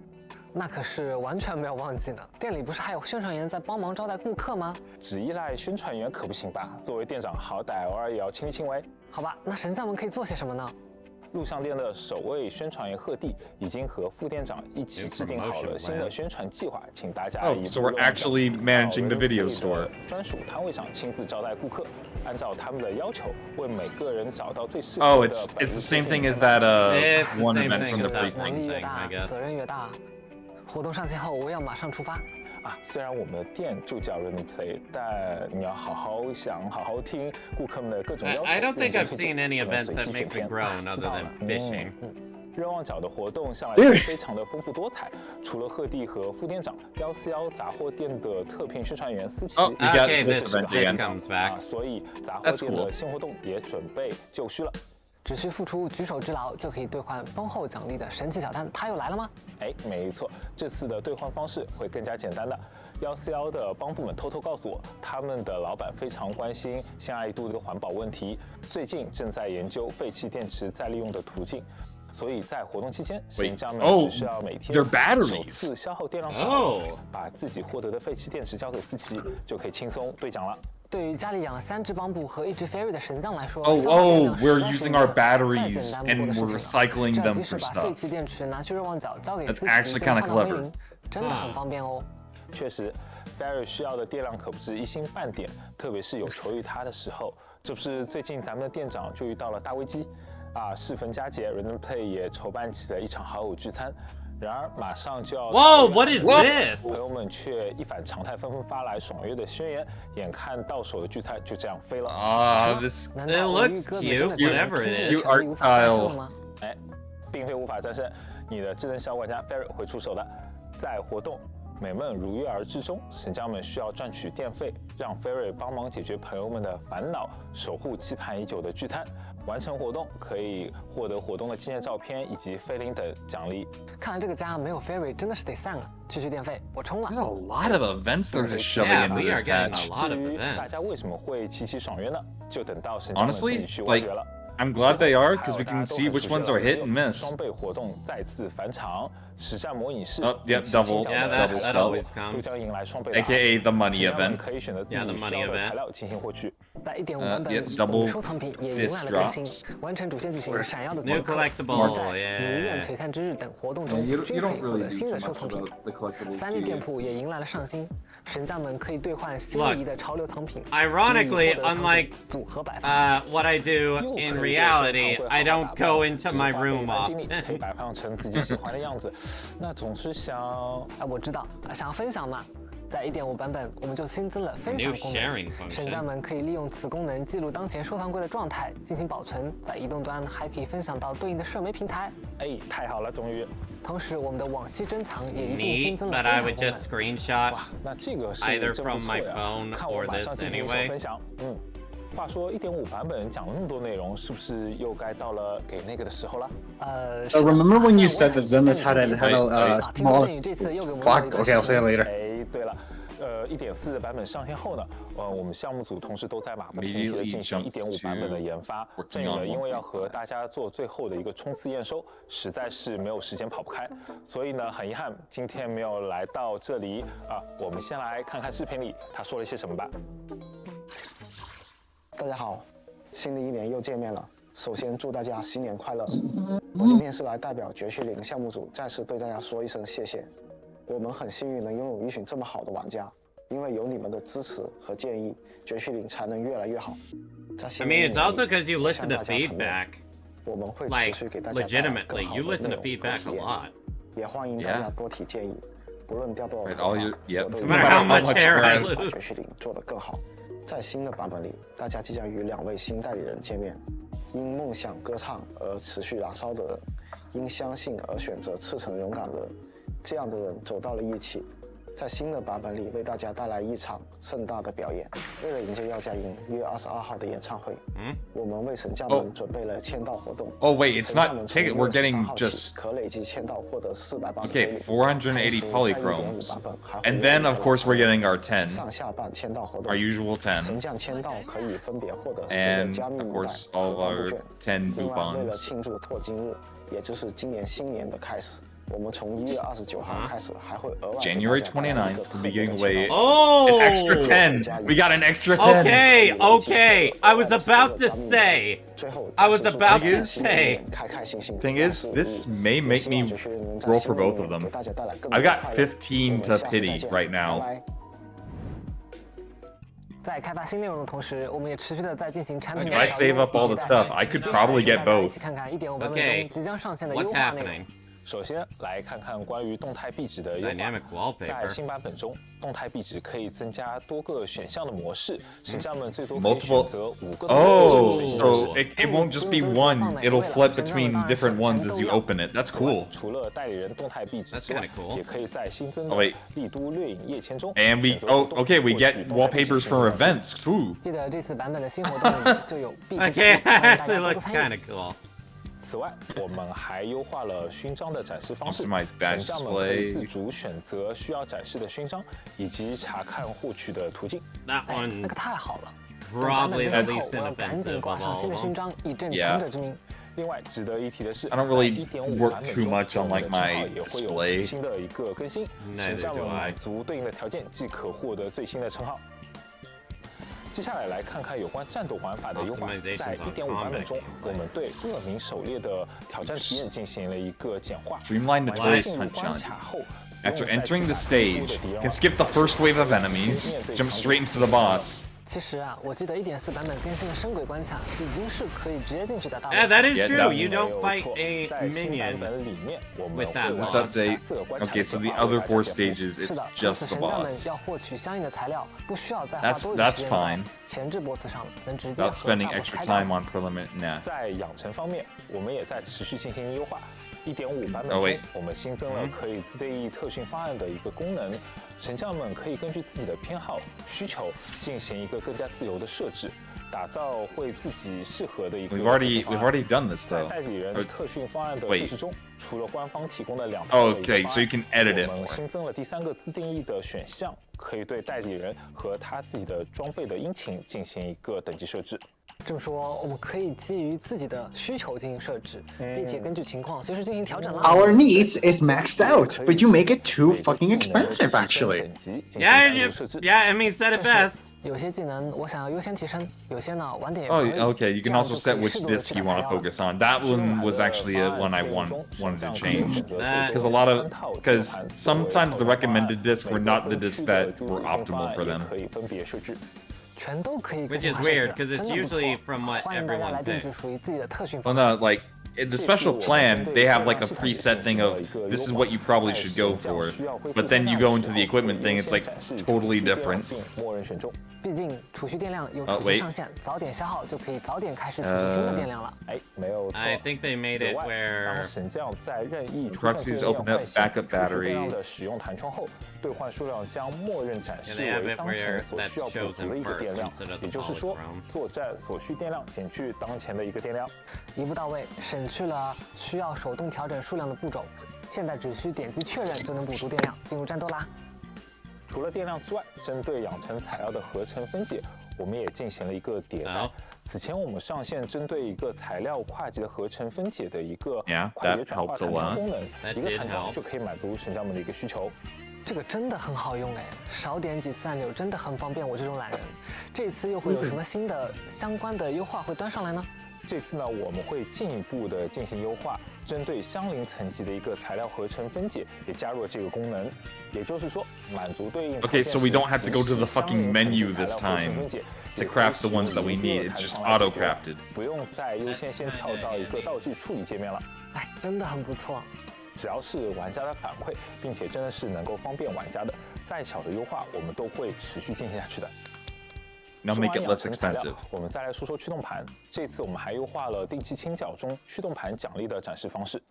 那可是完全没有忘记呢。店里不是还有宣传员在帮忙招待顾客吗？只依赖宣传员可不行吧？作为店长，好歹偶尔也要亲力亲为。好吧，那神将们可以做些什么呢？录像店的首位宣传员贺蒂已经和副店长一起制定好了新的宣传计划，请大家 Oh, so we're actually managing the video store. 专属摊位上亲自招待顾客，按照他们的要求，为每个人找到最适合 Oh, 的 it's 本 the 日 same 推 thing 荐 as that It's the one same event thing from the as that briefing. 能力越 thing, 大 I guess. 责任越大。活动上线后，我要马上出发。啊，虽然我们的店就叫 Ready Play，但你要好好想，好好听顾客们的各种要求。 I don't think 认真 I've 推荐 seen any 不能 event 随 that 机 makes 选 me 片 groan 知 other 道 than 了 fishing. 热旺角的活动向来是非常的丰富多彩，除了贺帝和副店长141杂货店的特聘宣传员思琪，所以杂货店的新活动也准备就绪了。只需付出举手之劳就可以兑换丰厚奖励的神奇小单，它又来了吗？哎，没错，这次的兑换方式会更加简单的。141的帮部们偷偷告诉我，他们的老板非常关心新爱度的环保问题，最近正在研究废弃电池再利用的途径。所以在活动期间，实验家们只需要每天首次消耗电量之后，把自己获得的废弃电池交给思琪，就可以轻松兑奖了。对于家里养3只帮部和1只 fairy 的神将来说，we're using our batteries and we're recycling them for 即使把废弃电池拿去热旺角交给思琪，kind of clever， 真的很方便哦。确实 ，fairy 需要的电量可不是一星半点，特别是有求于他的时候。这不是最近咱们的店长就遇到了大危机。适逢佳节 ，Random Play 也筹办起了一场好友聚餐。然而马上就要，What is this？ 朋友们却一反常态，纷纷发来爽约的宣言。眼看到手的聚餐就这样飞了。It looks cute, whatever it is. You art style。哎，并非无法战胜，你的智能小管家 Fairy 会出手的。在活动美梦如约而至中，神将们需要赚取电费，让 Fairy 帮忙解决朋友们的烦恼，守护期盼已久的聚餐。完成活动可以获得活动的纪念照片以及菲林等奖励。看来这个家没有 Fairy 真的是得散了。区电费，我充了。There's a lot of events they're just shoving into this patch. 至于大家为什么会齐齐爽约呢？就等到神将们自己去挖掘了。 I'm glad they are, because we can see which ones are hit and miss. 双倍活动再次返场，实战模拟室 double stuff 都将迎来双倍 ，AKA the money event. 可以选择自己需要的材料进行获取。在1.5版本，收藏品也迎来了更新，完成主线剧情闪耀的New collectible， 在女院璀璨之日等活动中均可以获得新的收藏品。3立店铺也迎来了上新，神将们可以兑换心仪的潮流藏品。Ironically, unlike 组合摆放 what I do in reality, I don't go into my room often. 可以摆放成自己喜欢的样子。那总是想，我知道，想要分享嘛。 在1.5版本，我们就新增了分享功能，神将们可以利用此功能记录当前收藏柜的状态进行保存，在移动端还可以分享到对应的社媒平台。哎，太好了，终于！同时，我们的往昔珍藏也一并新增了分享功能。哇，那这个是 either from my phone 看我 or 马上 this 进行一手 anyway. 分享。话说1.5版本讲了那么多内容，是不是又该到了给那个的时候了？So remember when you said that Zenless had a small clock? Okay, I'll say that later. 哎，对了。1.4 版本上线后呢，我们项目组同时都在马不停蹄的进行1.5版本的研发。正有的因为要和大家做最后的一个冲刺验收，实在是没有时间跑不开，所以呢，很遗憾今天没有来到这里啊。我们先来看看视频里他说了些什么吧。大家好，新的一年又见面了。首先祝大家新年快乐。我今天是来代表绝学岭项目组再次对大家说一声谢谢。 我们很幸运能拥有一群这么好的玩家，因为有你们的支持和建议，绝区岭才能越来越好。I mean, it's also because you listen to feedback. 我们会持续给大家带来更好的内容和体验。也欢迎大家多提建议，不论掉多少头发，我都no matter how much hair I lose，把绝区岭做得更好。在新的版本里，大家即将与2位新代理人见面，因梦想歌唱而持续燃烧的人，因相信而选择赤诚勇敢的人。 这样的人走到了一起，在新的版本里为大家带来一场盛大的表演。为了迎接药家营1月22号的演唱会，我们为神将们准备了签到活动。Oh wait, it's not. Take it. We're getting 可累计签到获得480。Okay, 480 polychromes, and then of course we're getting our 10. 上下半签到活动 Our usual 10. 神将签到可以分别获得4个加密木袋和环布卷。另外，为了庆祝拓金日，也就是今年新年的开始。 我们从1月29号开始，还会额外 January 29th, we'll be giving away an extra 10. We got an extra 10. Okay, okay. I was about to say. Thing is, this may make me roll for both of them. I've got 15 to pity right now. 在开发新内容的同时，我们也持续的在进行产品。If I save up all the stuff, I could probably get both. 看看1.5版本中即将上线的优化内容。首先来看看关于动态壁纸的优化。在新版本中，动态壁纸可以增加多个选项的模式，使用们最多可以选择5个。Oh, so it won't just be one. It'll flip between different ones as you open it. That's cool. 除了代理人动态壁纸之外，也可以在新增的丽都掠影夜签中。And okay, we get wallpapers for events too. 记得这次版本的新活动里就有壁纸， Okay, actually looks kind of cool. 此外，我们还优化了勋章的展示方式，Optimized badge 神将们可以自主选择需要展示的勋章，以及查看获取的途径。That one 那个太好了 probably the 我 least 要赶紧 inoffensive 挂 of 上 all 新的 of 勋 them. 章，以正强者之名。另外，值得一提的是 I don't really 在 1.5 work 版本 too 中 much on like 我们的账 my 号也会有 display. 新的一个更新， Neither 神将们 do I. 满足对应的条件，即可获得最新的称号。接下来来看看有关战斗玩法的优化。在 1.5 版本中，我们对恶名狩猎的挑战体验进行了一个简化。 Streamline the choice hunt challenge. After entering the stage, you can skip the first wave of enemies, jump straight into the boss. 其实啊，我记得 1.4 版本更新的深轨关卡已经是可以直接进去的大 Yeah, that is Yeah, true. that- You don't fight a 在新版 minion 本里面，我们 with that 会 This boss. update. Okay, so the other 4 stages, 是 it's 的， just 是 the 神将们 boss. 要获取相应的材料，不需要再花 That's 多余的 that's 时间在 fine. 前置波次上了，能直接 Without 和 spending 大 boss extra 开战 time on preliminary. Nah. 在养成方面，我们也在持续进行优化。1.5 版本 Oh, 中 wait.，我们新增了可以自定义特训方案的一个功能，神将们可以根据自己的偏好、需求进行一个更加自由的设置，打造会自己适合的一个。We've already done this 在 though. 代理人特训方案的设置中，除了官方提供的2套 Okay, so you can edit it 我们 more. 新增了第3个自定义的选项，可以对代理人和他自己的装备的阴晴进行一个等级设置。这么说，我们可以基于自己的需求进行设置，并且根据情况随时进行调整了。 Our needs is maxed out, but you make it too fucking expensive, actually. Yeah, I mean, said it best. 有些技能我想要优先提升，有些呢晚点也 Oh, 可以。 okay. You can also set which disc you want to focus on. That one was actually one I wanted to change because because sometimes the recommended discs were not the discs that were optimal for them. 可以分别设置。全都可以 Which is weird, 'cause it's usually from what 欢迎大家 everyone 来定制 picks. 属于自己的特训 Well, 方案。 no, like in the special plan, they have like a preset thing of this is what you probably should go for, but then you go into the equipment thing, it's like totally different. 默认选中。毕竟储蓄电量有储蓄 wait. 上限，早点消耗就可以早点开始储蓄新的电量了。哎，没有错。 I think they made it 当 where 神将在任意出 Proxies 现 open up 换新 backup 储蓄电量 battery. 的使用弹窗后，兑换数量将默认展示 Yeah, they have 为 it 当前 where 所需要 that's 补足的一个 chosen 电量 first instead of，the 也就是说 polychrome，作战所需电量减去当前的一个电量。一步到位，省去了需要手动调整数量的步骤。现在只需点击确认就能补足电量，进入战斗啦。除了电量之外，针对养成材料的合成分解，我们也进行了一个迭代。此前我们上线针对一个材料跨级的合成分解的一个 Yeah, 快捷 that 转化 helped a 弹窗 lot. 功能， That 一个 did 弹窗 help. 就可以满足神将们的一个需求。这个真的很好用哎，少点几次按钮真的很方便我这种懒人。这次又会有什么新的相关的优化会端上来呢？这次呢，我们会进一步的进行优化，针对相邻层级的一个材料合成分解，也加入了这个功能。也就是说，满足对应 Okay, so we don't have to go to the fucking menu this time to craft the ones that we need. It's just auto-crafted. 不用再优先先跳到一个道具处理界面了。哎，真的很不错。只要是玩家的反馈，并且真的是能够方便玩家的，再小的优化我们都会持续进行下去的。 Now make it less 说完养成材料 expensive. 我们再来说说驱动盘。这次我们还优化了定期清缴中驱动盘奖励的展示方式。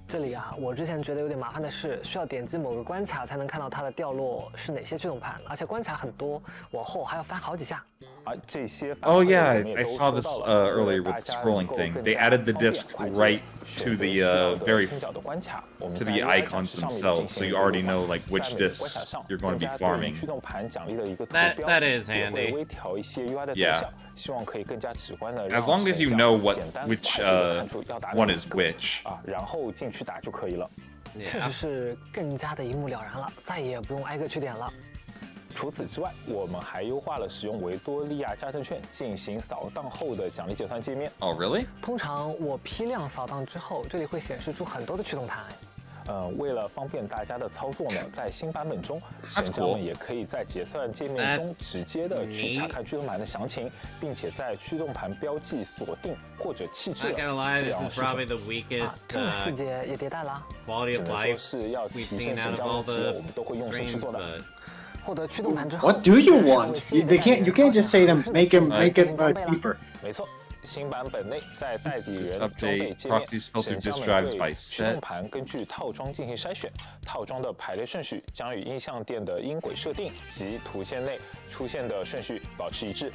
这里啊，我之前觉得有点麻烦的是，需要点击某个关卡才能看到它的掉落是哪些驱动盘，而且关卡很多，往后还要翻好几下。而这些 Oh yeah, I saw this earlier with the scrolling thing. They added the disc right to the very to the icons themselves, so you already know like which discs you're going to be farming. That is handy. 微调一些 UI 的 Yeah. 特效，希望可以更加直观的。 As long as you know which one is which. 啊，然后进去打就可以了。确实是更加的一目了然了，再也不用挨个去点了。除此之外，我们还优化了使用维多利亚家政券进行扫荡后的奖励结算界面。Oh really? 通常我批量扫荡之后，这里会显示出很多的驱动盘。为了方便大家的操作呢，在新版本中，神将们也可以在结算界面中直接的去查看驱动盘的详情，并且在驱动盘标记锁定或者弃置了这样的事情。这么细节也迭代了。只能说是要提升神将的体验，我们都会用心去做的。获得驱动盘之后 What do you want? You can't just say them make it cheaper. 没错。新版本内，在代理人装备界面，神将们对驱动盘根据套装进行筛选，套装的排列顺序将与音像店的音轨设定及图线内出现的顺序保持一致。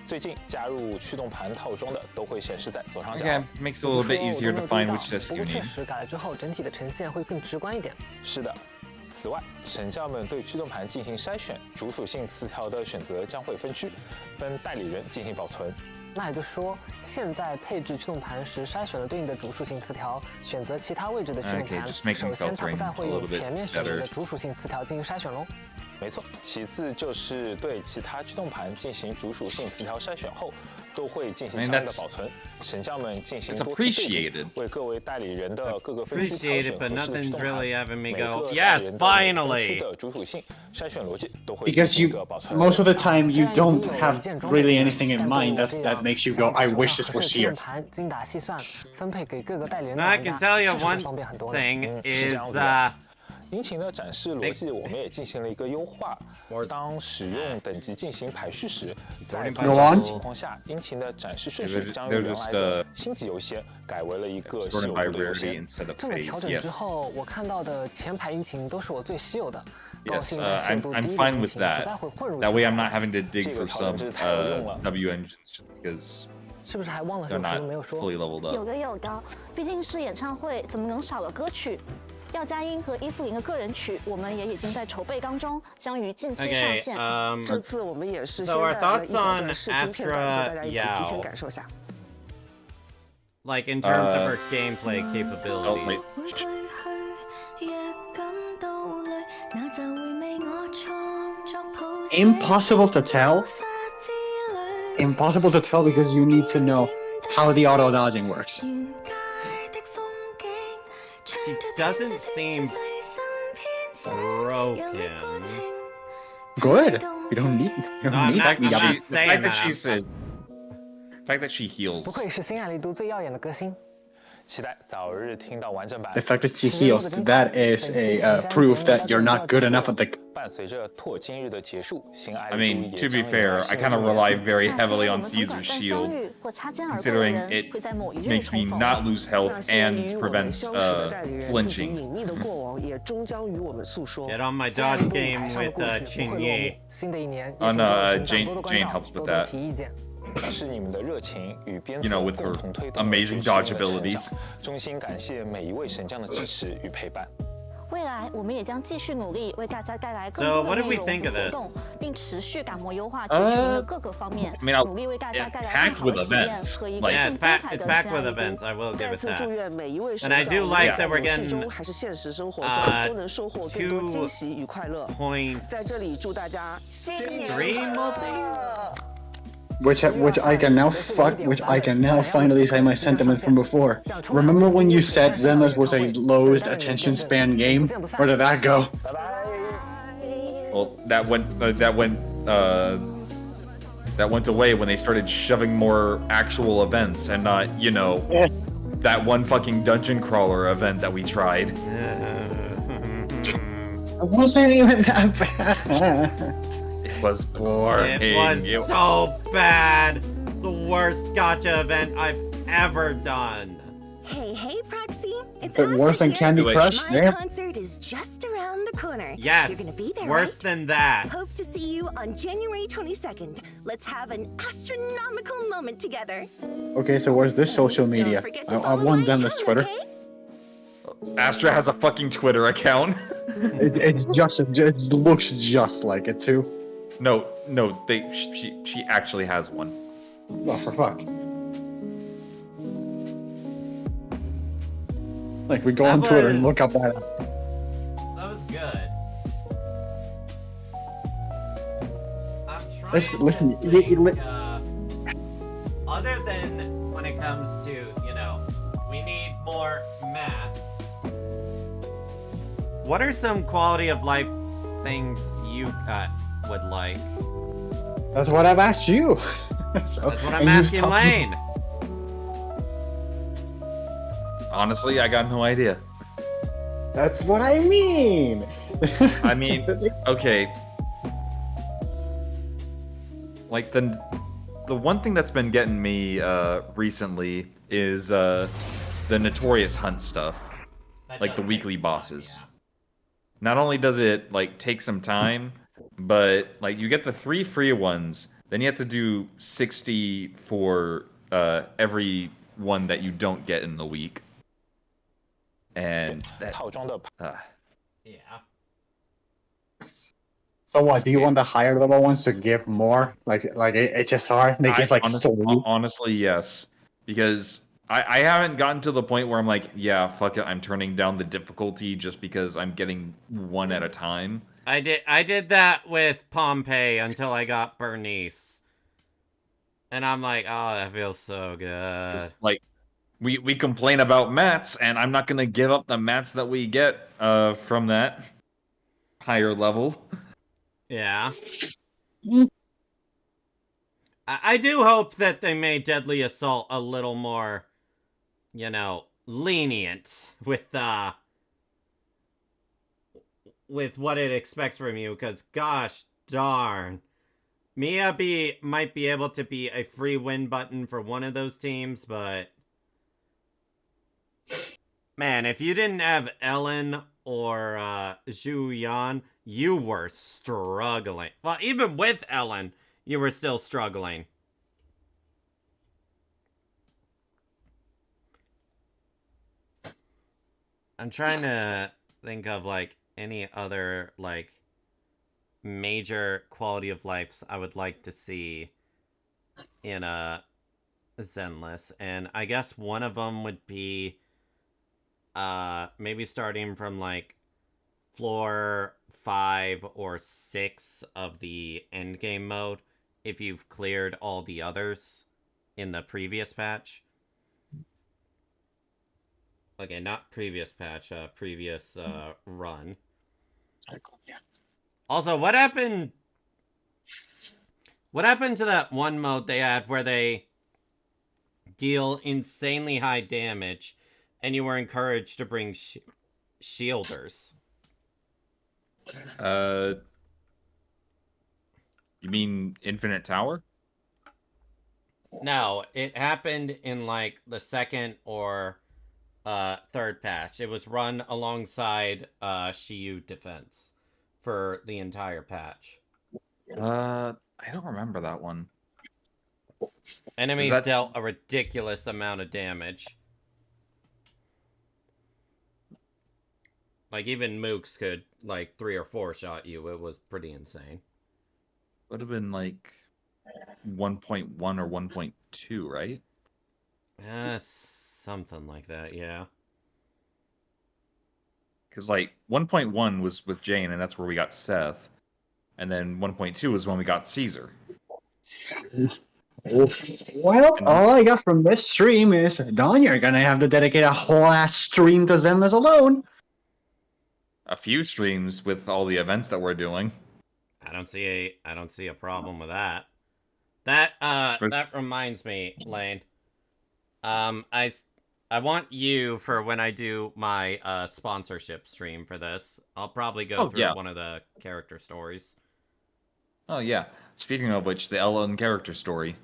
最近加入驱动盘套装的都会显示在左上角。Makes it a little bit easier to find which disc you 不过确 need. 实改了之后，整体的呈现会更直观一点。是的。此外，神将们对驱动盘进行筛选，主属性词条的选择将会分区，分代理人进行保存。那也就是说，现在配置驱动盘时筛选了对应的主属性词条，选择其他位置的驱动盘，首先它不再会用前面选择的主属性词条进行筛选喽。没错，其次就是对其他驱动盘进行主属性词条筛选后，都会进行相应的保存。神将们进行多次对比，为各位代理人的各个分区挑选合适的驱动盘。每个代理人的分区的主属性筛选逻辑都会进行一个保存。 Most of the time you don't have really anything in mind that makes you go, I wish this was here. 精打细算，分配给各个代理人。 I can tell you one thing is 引擎的展示逻辑，我们也进行了一个优化。当使用等级进行排序时，在同样的情况下，引擎的展示顺序将由原来的星级优先改为了一个稀有度的优先。这么调整之后，我看到的前排引擎都是我最稀有的。 Yes, I'm fine with that. That way I'm not having to dig for some W engines because 是不是还忘了 they're 什么 not 没有说？ fully leveled up. 有个，毕竟是演唱会，怎么能少了歌曲？要佳音和依附营的个人曲，我们也已经在筹备当中，将于近期上线。这次我们也是先带来了一小段视频片段，和大家一起提前感受下。 Like in terms of her gameplay capabilities. Impossible to tell. Impossible to tell because you need to know how the auto dodging works. She doesn't seem broken. Good. You don't need. You No, I'm don't not, need. I'm not The saying fact that that. she's the fact that she heals. 不愧是新爱丽都最耀眼的歌星。 期待早日听到完整版。 The fact that she heals, that is a proof that you're not good enough at the. 伴随着拓今日的结束，新爱 I 丽 mean, 都 to 也 be 将 fair, I kind of rely very heavily on 那些 Caesar's 我们 shield, 短暂相遇或擦肩而过的 considering 人 it 会在某一日 makes me 重逢。 not lose 那 health 些 and 与我们 prevents 相识的代理人自己 flinching. 隐秘的过往，也终将与我们诉说。 Get on my 新爱 dodge 丽都舞 game 台上的 with 故事不会落 Chinye. 幕。新的一年， Oh, 也请 no, 各位寻找 Jane 多多关照 helps with 多多 that. 提意见。 是你们的热情与鞭 You 策 know, with 共 her 同推动了 amazing 主持人 dodge 的成长 abilities. 衷心感谢每一位神将的支持与陪伴。 未来我们也将继续努力，为大家带来更 So 多 what 的 did 内 we 容 think 和 of 活 this? 动，并持续感摩优化剧情的各个方面， I mean, 努力为大家 it's 带来 packed 更好 with 的体验 events. 和一个 Like, Yeah, 更 it's 精 packed, 彩 it's 的 packed 新 with 爱丽都。 events. I will give 再 it 次祝 that. 愿每一位 And I 神 do 将 like 在 that we're 游戏 getting 中还是现实生活中都能收获更多惊喜与快乐。 Point 在这里祝大家新年 3 快 multi. 乐！ Which I can now finally say my sentiment from before. Remember when you said Zenless was a lowest attention span game? Where did that go? Well, that went away when they started shoving more actual events and not, you know, that one fucking dungeon crawler event that we tried. It wasn't even that bad. It was boring. It was so bad. The worst gacha event I've ever done. Hey, Proxy. It's But worse than Candy Crush? My Damn. concert is just around the corner. Yes, You're gonna be there, worse right? than that. Hope to see you on January 22nd. Let's have an astronomical moment together. Okay, so where's this social media? Don't forget to I follow want my Zenless account, Twitter. okay? Astra has a fucking Twitter account. It looks just like it too. No, she actually has one. Oh, for fuck. Like, we go on Twitter and look up that. That was good. I'm trying Listen, to think, other than when it comes to, you know, we need more maths. What are some quality of life things you would like? That's what I've asked you. So, that's what I'm asking Lane. Honestly, I got no idea. That's what I mean. I mean, okay. Like the one thing that's been getting me recently is the Notorious Hunt stuff, like the weekly bosses. Yeah. Not only does it like take some time, but like you get the 3 free ones, then you have to do 60 for every one that you don't get in the week. And that, yeah. So what? Do you want the higher level ones to give more, like HSR? They give like honestly, yes, because I haven't gotten to the point where I'm like, yeah, fuck it, I'm turning down the difficulty just because I'm getting one at a time. I did that with Pompeii until I got Bernice, and I'm like, oh, that feels so good. Like, we complain about mats, and I'm not gonna give up the mats that we get from that higher level. Yeah. I do hope that they made Deadly Assault a little more, you know, lenient with what it expects from you, because gosh darn, Miyabi might be able to be a free win button for one of those teams, but man, if you didn't have Ellen or Zhu Yan, you were struggling. Well, even with Ellen, you were still struggling. I'm trying to think of like any other like major quality of lives I would like to see in a Zenless, and I guess one of them would be maybe starting from like floor 5 or 6 of the endgame mode if you've cleared all the others in the previous patch. Okay, not previous patch, previous run. Also, what happened to that one mode they had where they deal insanely high damage and you were encouraged to bring shielders? You mean Infinite Tower? No, it happened in like the second or third patch. It was run alongside Shiyu defense for the entire patch. I don't remember that one. Enemies dealt a ridiculous amount of damage. Like, even mooks could, like, 3 or 4 shot you. It was pretty insane. Would have been, like, 1.1 or 1.2, right? Something like that, yeah. Because, like, 1.1 was with Jane, and that's where we got Seth. And then 1.2 was when we got Caesar. Well, all I got from this stream is, Don, you're gonna have to dedicate a whole ass stream to Zenless alone. A few streams with all the events that we're doing. I don't see a problem with that. That reminds me, Lane. I want you for when I do my sponsorship stream for this. I'll probably go through one of the character stories. Oh yeah. Speaking of which, the Ellen character story.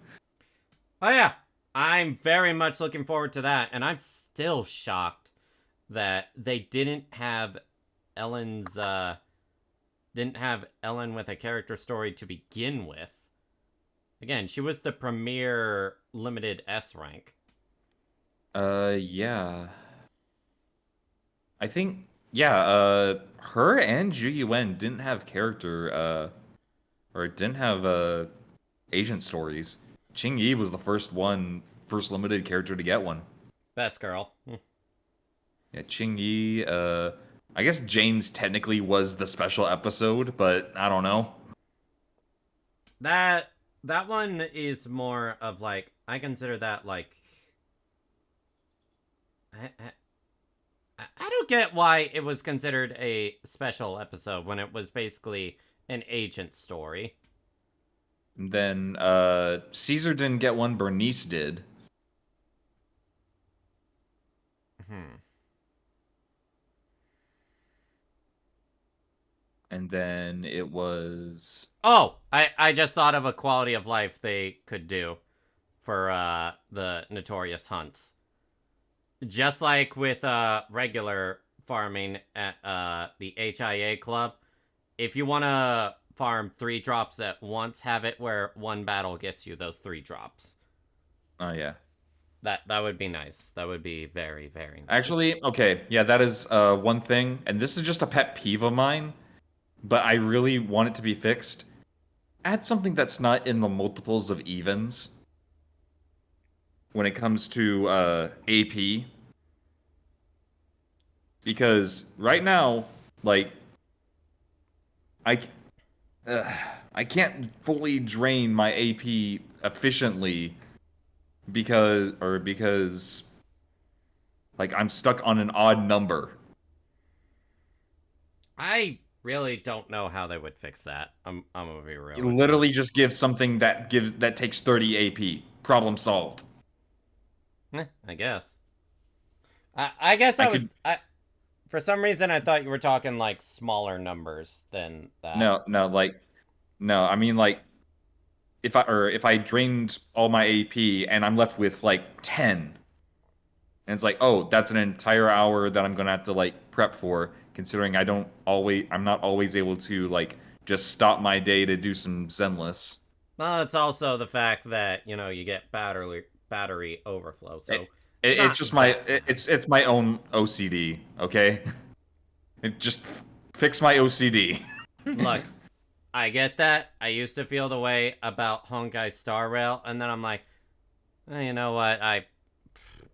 Oh yeah. I'm very much looking forward to that, and I'm still shocked that they didn't have Ellen with a character story to begin with. Again, she was the premier limited S rank. Yeah. I think, yeah, her and Zhu Yuen didn't have character, or didn't have, agent stories. Qing Yi was the first limited character to get one. Best girl. Yeah, Qing Yi, I guess Jane's technically was the special episode, but I don't know. That one is more of like, I consider that like, I don't get why it was considered a special episode when it was basically an agent story. And then Caesar didn't get one, Bernice did. And then it was... Oh, I just thought of a quality of life they could do for the Notorious Hunts. Just like with regular farming at the HIA club, if you want to farm 3 drops at once, have it where one battle gets you those 3 drops. Oh, yeah. That would be nice. That would be very, very nice. Actually, okay, yeah, that is one thing, and this is just a pet peeve of mine, but I really want it to be fixed. Add something that's not in the multiples of evens when it comes to AP. Because right now, like, I can't fully drain my AP efficiently because like I'm stuck on an odd number. I really don't know how they would fix that. I'm gonna be real. You literally just give something that takes 30 AP. Problem solved. I guess. I guess for some reason I thought you were talking like smaller numbers than that. No, I mean like if I drained all my AP and I'm left with like 10. And it's like, "Oh, that's an entire hour that I'm going to have to like prep for, considering I'm not always able to like just stop my day to do some Zenless." Well, it's also the fact that, you get battery overflow. So it's just it's my own OCD, okay? It just fix my OCD. Look, I get that. I used to feel the way about Honkai Star Rail, and then I'm like, you know what?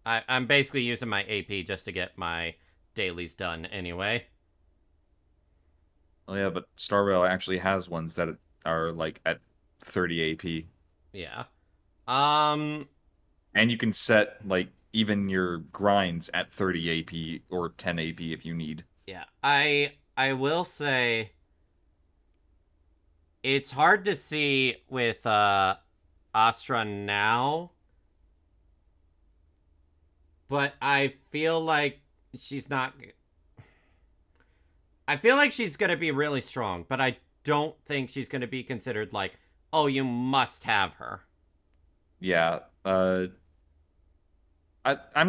I'm basically using my AP just to get my dailies done anyway. Oh yeah, but Star Rail actually has ones that are like at 30 AP. Yeah. And you can set like even your grinds at 30 AP or 10 AP if you need. Yeah. I will say it's hard to see with Astra now, but I feel like she's not... I feel like she's going to be really strong, but I don't think she's going to be considered like, oh, you must have her. Yeah, I'm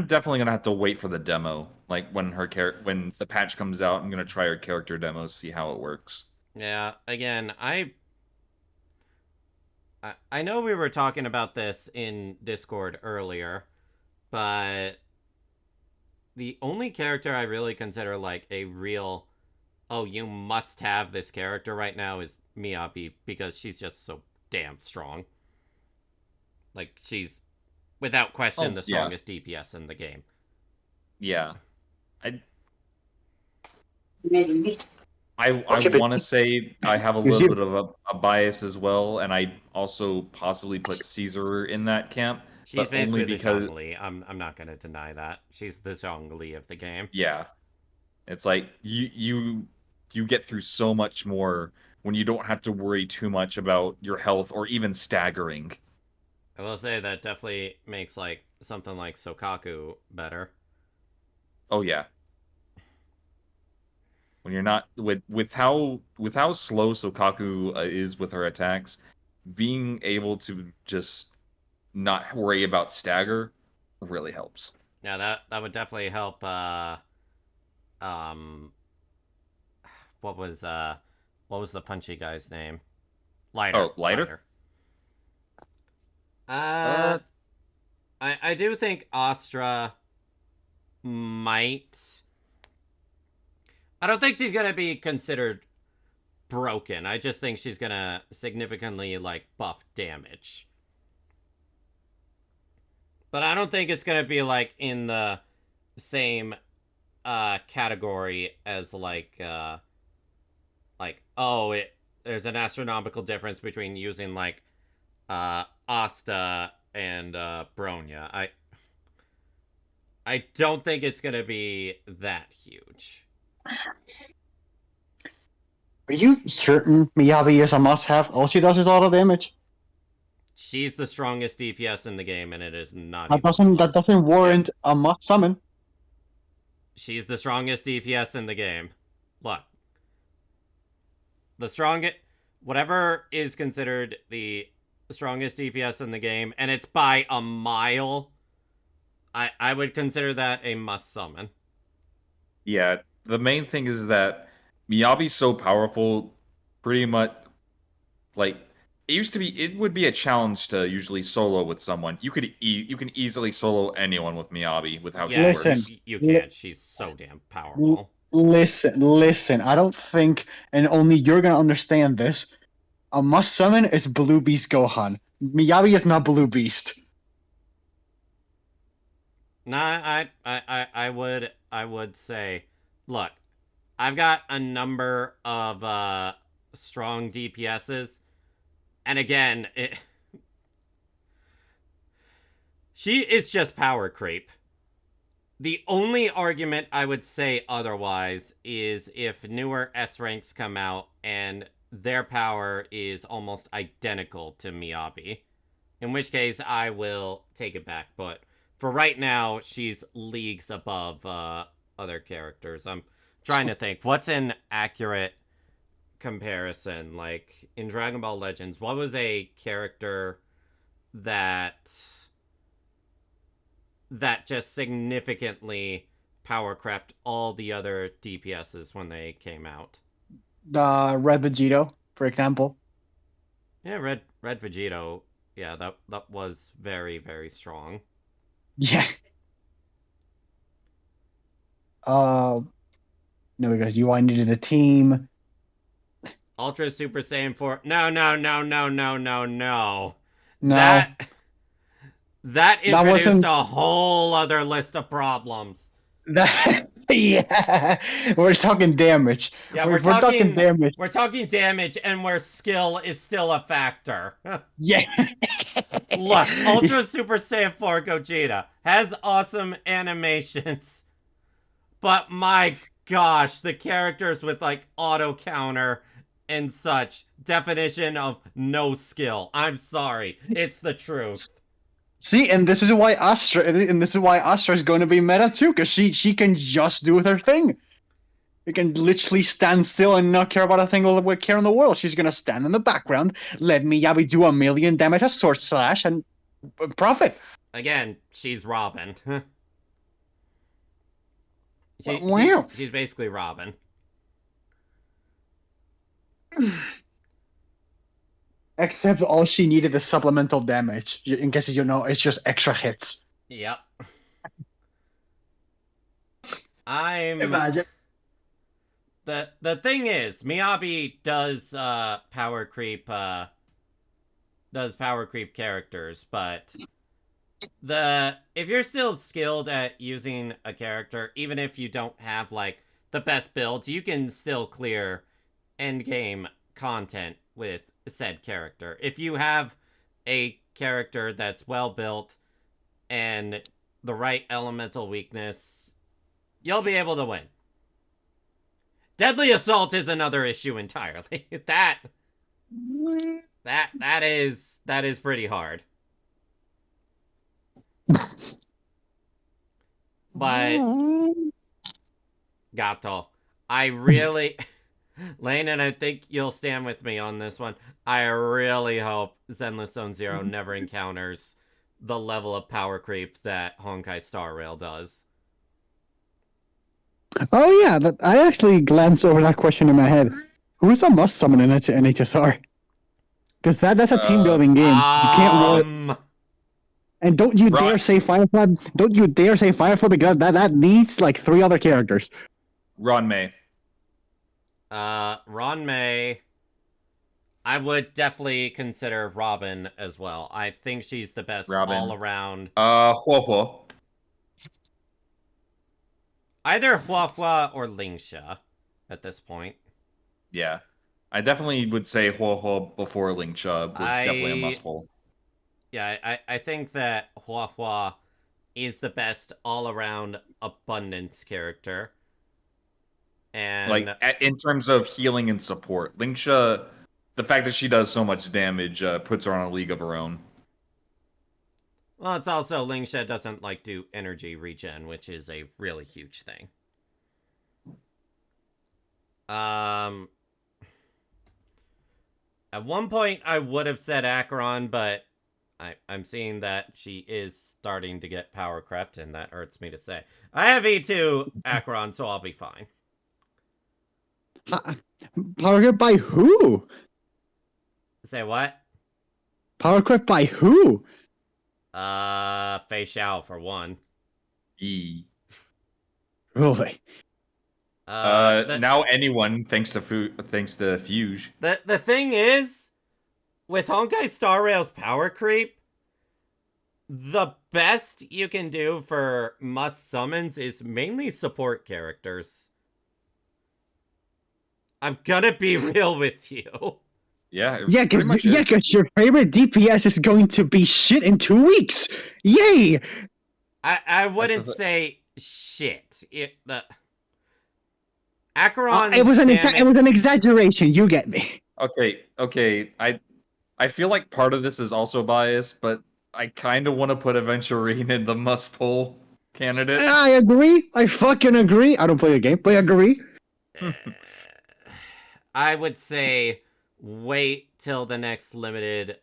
definitely gonna have to wait for the demo. Like when the patch comes out, I'm gonna try her character demo, see how it works. Yeah, again, I know we were talking about this in Discord earlier, but the only character I really consider like a real, oh, you must have this character right now is Miyabi, because she's just so damn strong. Like, she's, without question, the strongest DPS in the game. Yeah. I want to say I have a little bit of a bias as well, and I also possibly put Caesar in that camp. She's but basically only because... the Zhongli. I'm not going to deny that. She's the Zhongli of the game. Yeah. It's like, you get through so much more when you don't have to worry too much about your health or even staggering. I will say that definitely makes like something like Sokaku better. Oh yeah. When you're not with how slow Sokaku is with her attacks, being able to just not worry about stagger really helps. Yeah, that would definitely help. What was the punchy guy's name? Lighter. Oh, Lighter. I do think Astra might. I don't think she's gonna be considered broken. I just think she's gonna significantly like buff damage. But I don't think it's gonna be like in the same category as like there's an astronomical difference between using like Asta and Bronya. I don't think it's gonna be that huge. Are you certain Miyabi is a must-have? All she does is auto damage. She's the strongest DPS in the game, and it is not That doesn't warrant a must summon. She's the strongest DPS in the game. Look. The strongest... Whatever is considered the strongest DPS in the game, and it's by a mile, I would consider that a must summon. Yeah, the main thing is that Miyabi's so powerful, pretty much, like, it would be a challenge to usually solo with someone. You can easily solo anyone with Miyabi with how she works. You can't. She's so damn powerful. Listen. I don't think, and only you're gonna understand this. A must summon is Blue Beast Gohan. Miyabi is not Blue Beast. Nah, I would say, look, I've got a number of strong DPSs, and again, she is just power creep. The only argument I would say otherwise is if newer S ranks come out and their power is almost identical to Miyabi, in which case I will take it back, but for right now, she's leagues above other characters. I'm trying to think. What's an accurate comparison? Like, in Dragon Ball Legends, what was a character that just significantly power crept all the other DPSs when they came out? Red Vegito, for example. Yeah, Red Vegito. Yeah, that was very, very strong. Yeah. No, because you needed a team. Ultra Super Saiyan 4. No. No. That introduced a whole other list of problems. Yeah, we're talking damage. Yeah, we're talking damage. We're talking damage, and where skill is still a factor. Yeah. Look, Ultra Super Saiyan 4 Gogeta has awesome animations, but my gosh, the characters with like auto counter and such, definition of no skill. I'm sorry, it's the truth. See, and this is why Astra is going to be meta too, because she can just do her thing. You can literally stand still and not care about a single care in the world. She's gonna stand in the background, let Miyabi do 1,000,000 damage a sword slash, and profit. Again, she's Robin. She's basically Robin. Except all she needed is supplemental damage. In case you know, it's just extra hits. Yep. Imagine. The thing is, Miyabi does power creep characters, but if you're still skilled at using a character, even if you don't have like the best builds, you can still clear endgame content with said character. If you have a character that's well built and the right elemental weakness, you'll be able to win. Deadly Assault is another issue entirely. that is pretty hard. But Gato, I really Lane, and I think you'll stand with me on this one. I really hope Zenless Zone Zero never encounters the level of power creep that Honkai Star Rail does. Oh yeah, I actually glanced over that question in my head. Who's a must summon in HSR? Because that's a team building game. You can't work. And don't you dare say Firefly. Don't you dare say Firefly, because that needs like 3 other characters. Ron May. Ron May. I would definitely consider Robin as well. I think she's the best all around. Hua Hua. Either Hua Hua or Lingsha at this point. Yeah. I definitely would say Hua Hua before Lingsha was definitely a must-pull. Yeah, I think that Hua Hua is the best all-around abundance character. And like in terms of healing and support, Lingsha, the fact that she does so much damage puts her on a league of her own. Well, it's also Lingsha doesn't like do energy regen, which is a really huge thing. At one point, I would have said Acheron, but I'm seeing that she is starting to get power crept, and that hurts me to say. I have E2 Acheron, so I'll be fine. Power crept by who? Say what? Power crept by who? Fei Xiao for one. E. Really? Now anyone, thanks to Fuge. The thing is, with Honkai Star Rail's power creep, the best you can do for must summons is mainly support characters. I'm gonna be real with you. Yeah, because your favorite DPS is going to be shit in 2 weeks. Yay! I wouldn't say shit. Acheron. It was an exaggeration. You get me. Okay. I feel like part of this is also biased, but I kind of want to put Aventurine in the must-pull candidate. I agree. I fucking agree. I don't play the game, but I agree. I would say wait till the next limited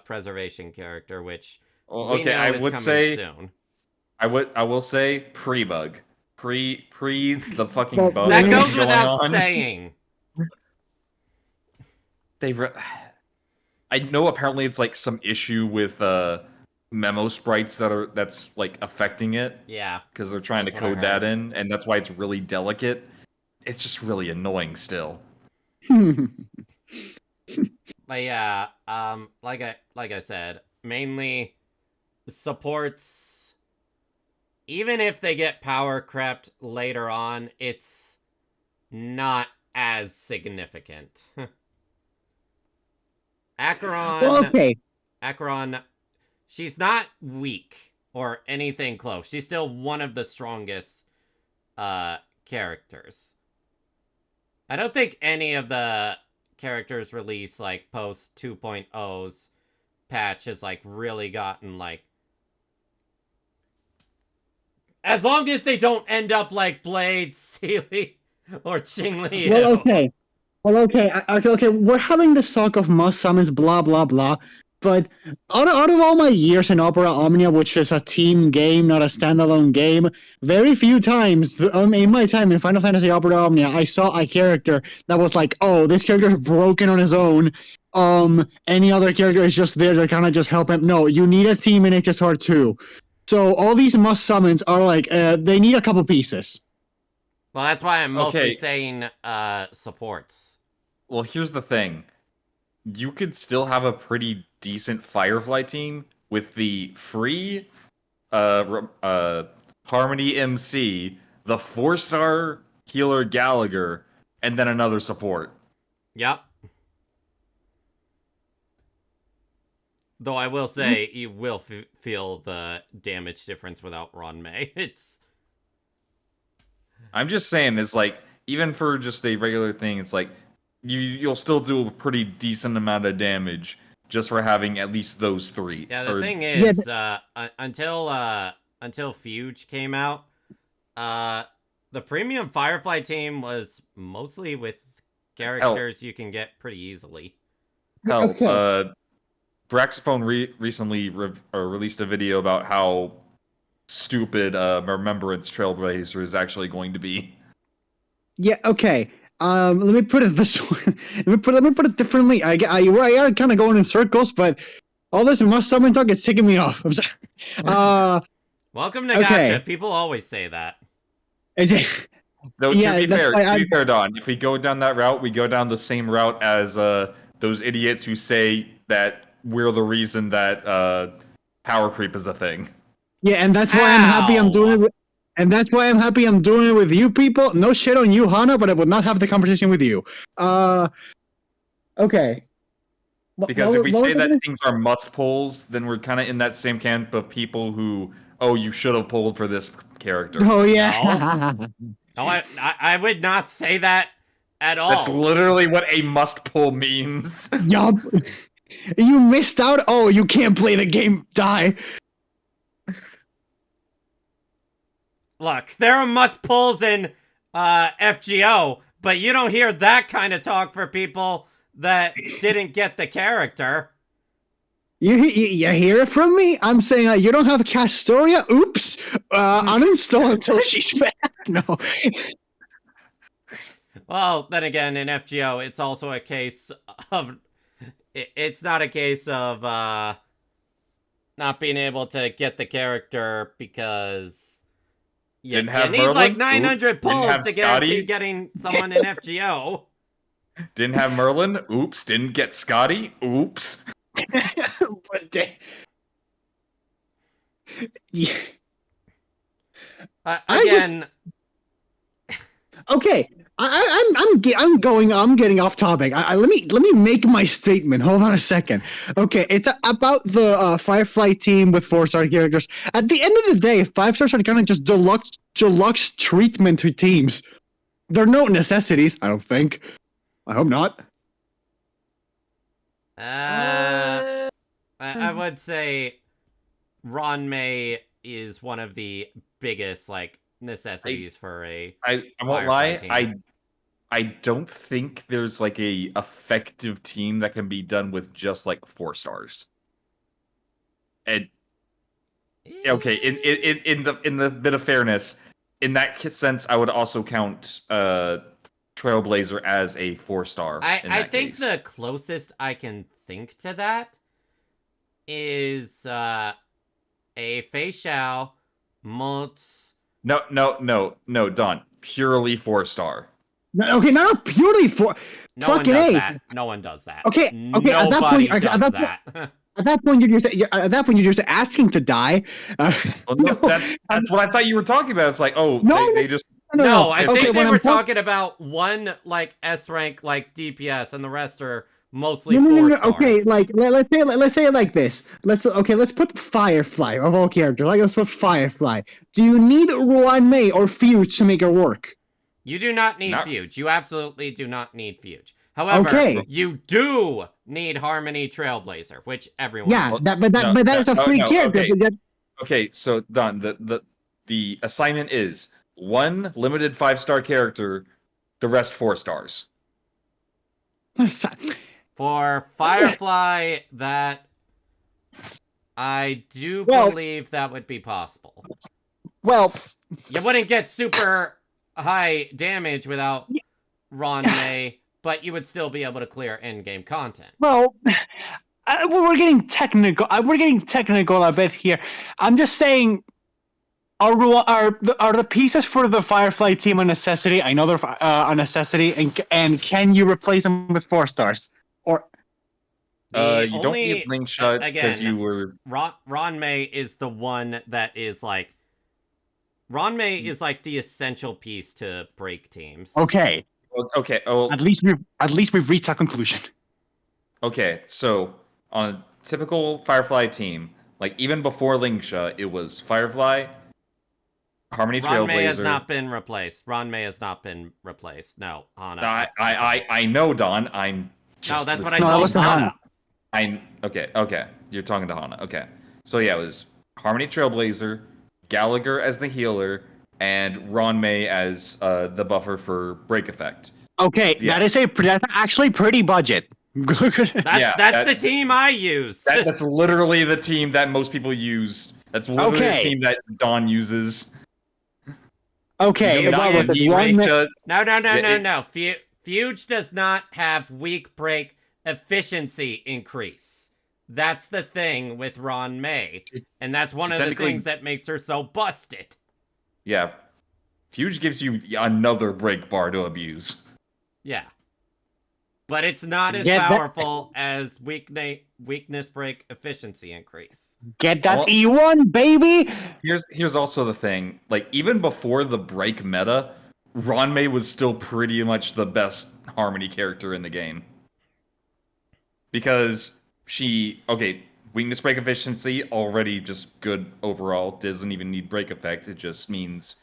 preservation character, which we know is coming soon. I will say pre-bug. Pre the fucking bug. That goes without saying. I know apparently it's like some issue with memo sprites that's like affecting it. Yeah. Because they're trying to code that in, and that's why it's really delicate. It's just really annoying still. But yeah, like I said, mainly supports. Even if they get power crept later on, it's not as significant. Acheron. Well, okay. Acheron, she's not weak or anything close. She's still one of the strongest characters. I don't think any of the characters released like post 2.0's patch has like really gotten like, as long as they don't end up like Blade, Sealy, or Qingli. Well, okay. We're having this talk of must summons, blah blah blah. But out of all my years in Opera Omnia, which is a team game, not a standalone game, very few times in my time in Final Fantasy Opera Omnia, I saw a character that was like, oh, this character's broken on his own. Any other character is just there to kind of just help him. No, you need a team in HSR too. So all these must summons are like, they need a couple pieces. Well, that's why I'm mostly saying supports. Well, here's the thing. You could still have a pretty decent Firefly team with the free Harmony MC, the 4-star healer Gallagher, and then another support. Yep. Though I will say, you will feel the damage difference without Ron May. I'm just saying, it's like, even for just a regular thing, it's like, you'll still do a pretty decent amount of damage just for having at least those three. Yeah, the thing is, until Fuge came out, the premium Firefly team was mostly with characters you can get pretty easily. Braxophone recently released a video about how stupid Remembrance Trailblazer is actually going to be. Yeah, okay. Let me put it this way. let me put it differently. I are kind of going in circles, but all this must summon talk is ticking me off. I'm sorry. Welcome to Gacha. People always say that. No, to be fair, Don, if we go down that route, we go down the same route as those idiots who say that we're the reason that power creep is a thing. Yeah, and that's why I'm happy I'm doing it. And that's why I'm happy I'm doing it with you people. No shit on you, Hana, but I would not have the conversation with you. Okay. Because if we say that things are must pulls, then we're kind of in that same camp of people who, you should have pulled for this character. Oh, yeah. No, I would not say that at all. That's literally what a must pull means. Yup. You missed out. Oh, you can't play the game. Die. Look, there are must pulls in FGO, but you don't hear that kind of talk for people that didn't get the character. You hear it from me? I'm saying you don't have Castoria? Oops. Uninstall until she's back. No. Well, then again, in FGO, it's also a case of... It's not a case of not being able to get the character because you need Merlin? like 900 Oops. pulls to guarantee getting someone in FGO. Didn't have Merlin? Oops. Didn't get Scotty? Oops. Yeah. Again... Okay, I'm getting off topic. Let me make my statement. Hold on a second. Okay, it's about the Firefly team with 4-star characters. At the end of the day, 5 stars are kind of just deluxe treatment to teams. They're no necessities. I don't think. I hope not. I would say Ron May is one of the biggest necessities for a I won't lie, team. I don't think there's like a effective team that can be done with just like 4 stars. And okay, in the bit of fairness, in that sense, I would also count Trailblazer as a 4-star. I think the closest I can think to that is a Fei Xiao, Mots. No, Don. Purely 4-star. Okay, not purely 4. No one does that. No one does that. Okay. Nobody does that. At that point, you're just asking to die. Well, no, that's what I thought you were talking about. It's like, they just. No, I think they were talking about one S rank DPS, and the rest are mostly 4 stars. Okay, let's say it like this. Let's put Firefly of all characters. Let's put Firefly. Do you need Ruan Mei or Fuge to make it work? You do not need Fuge. You absolutely do not need Fuge. However, you do need Harmony Trailblazer, which everyone. Yeah, but that is a free character. Okay, so Don, the assignment is 1 limited 5-star character, the rest 4 stars. For Firefly, that I do believe that would be possible. Well, you wouldn't get super high damage without Ron May, but you would still be able to clear in-game content. Well, we're getting technical. We're getting technical a bit here. I'm just saying, are the pieces for the Firefly team a necessity? I know they're a necessity, and can you replace them with 4 stars? Or you don't need Slingshot because you were Ron May is the one that is like. Ron May is like the essential piece to break teams. Okay. Okay. Oh. At least we've reached a conclusion. Okay, so on a typical Firefly team, like even before Lingsha, it was Firefly, Harmony Trailblazer. Ron May has not been replaced. Ron May has not been replaced. No, Hana. I know, Don. I'm just. No, that's what I told Hana. Okay. You're talking to Hana. Okay. So yeah, it was Harmony Trailblazer, Gallagher as the healer, and Ron May as the buffer for break effect. Okay, yeah. That's actually pretty budget. That's the team I use. That's literally the team that most people use. That's literally the team that Don uses. Okay, no. Fuge does not have weak break efficiency increase. That's the thing with Ron May, and that's one of the things that makes her so busted. Yeah, Fuge gives you another break bar to abuse. Yeah, but it's not as powerful as weakness break efficiency increase. Get that E1, baby! Here's also the thing. Like, even before the break meta, Ron May was still pretty much the best Harmony character in the game. Because weakness break efficiency, already just good overall. Doesn't even need break effect. It just means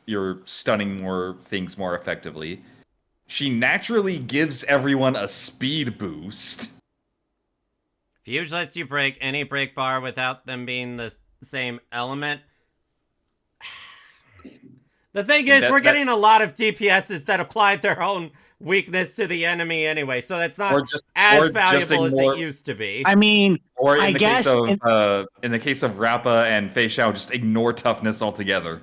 you're stunning more things more effectively. She naturally gives everyone a speed boost. Fuge lets you break any break bar without them being the same element. The thing is, we're getting a lot of DPSs that applied their own weakness to the enemy anyway, so that's not as valuable as it used to be. I mean, or in the case of Rappa and Fei Xiao, just ignore toughness altogether.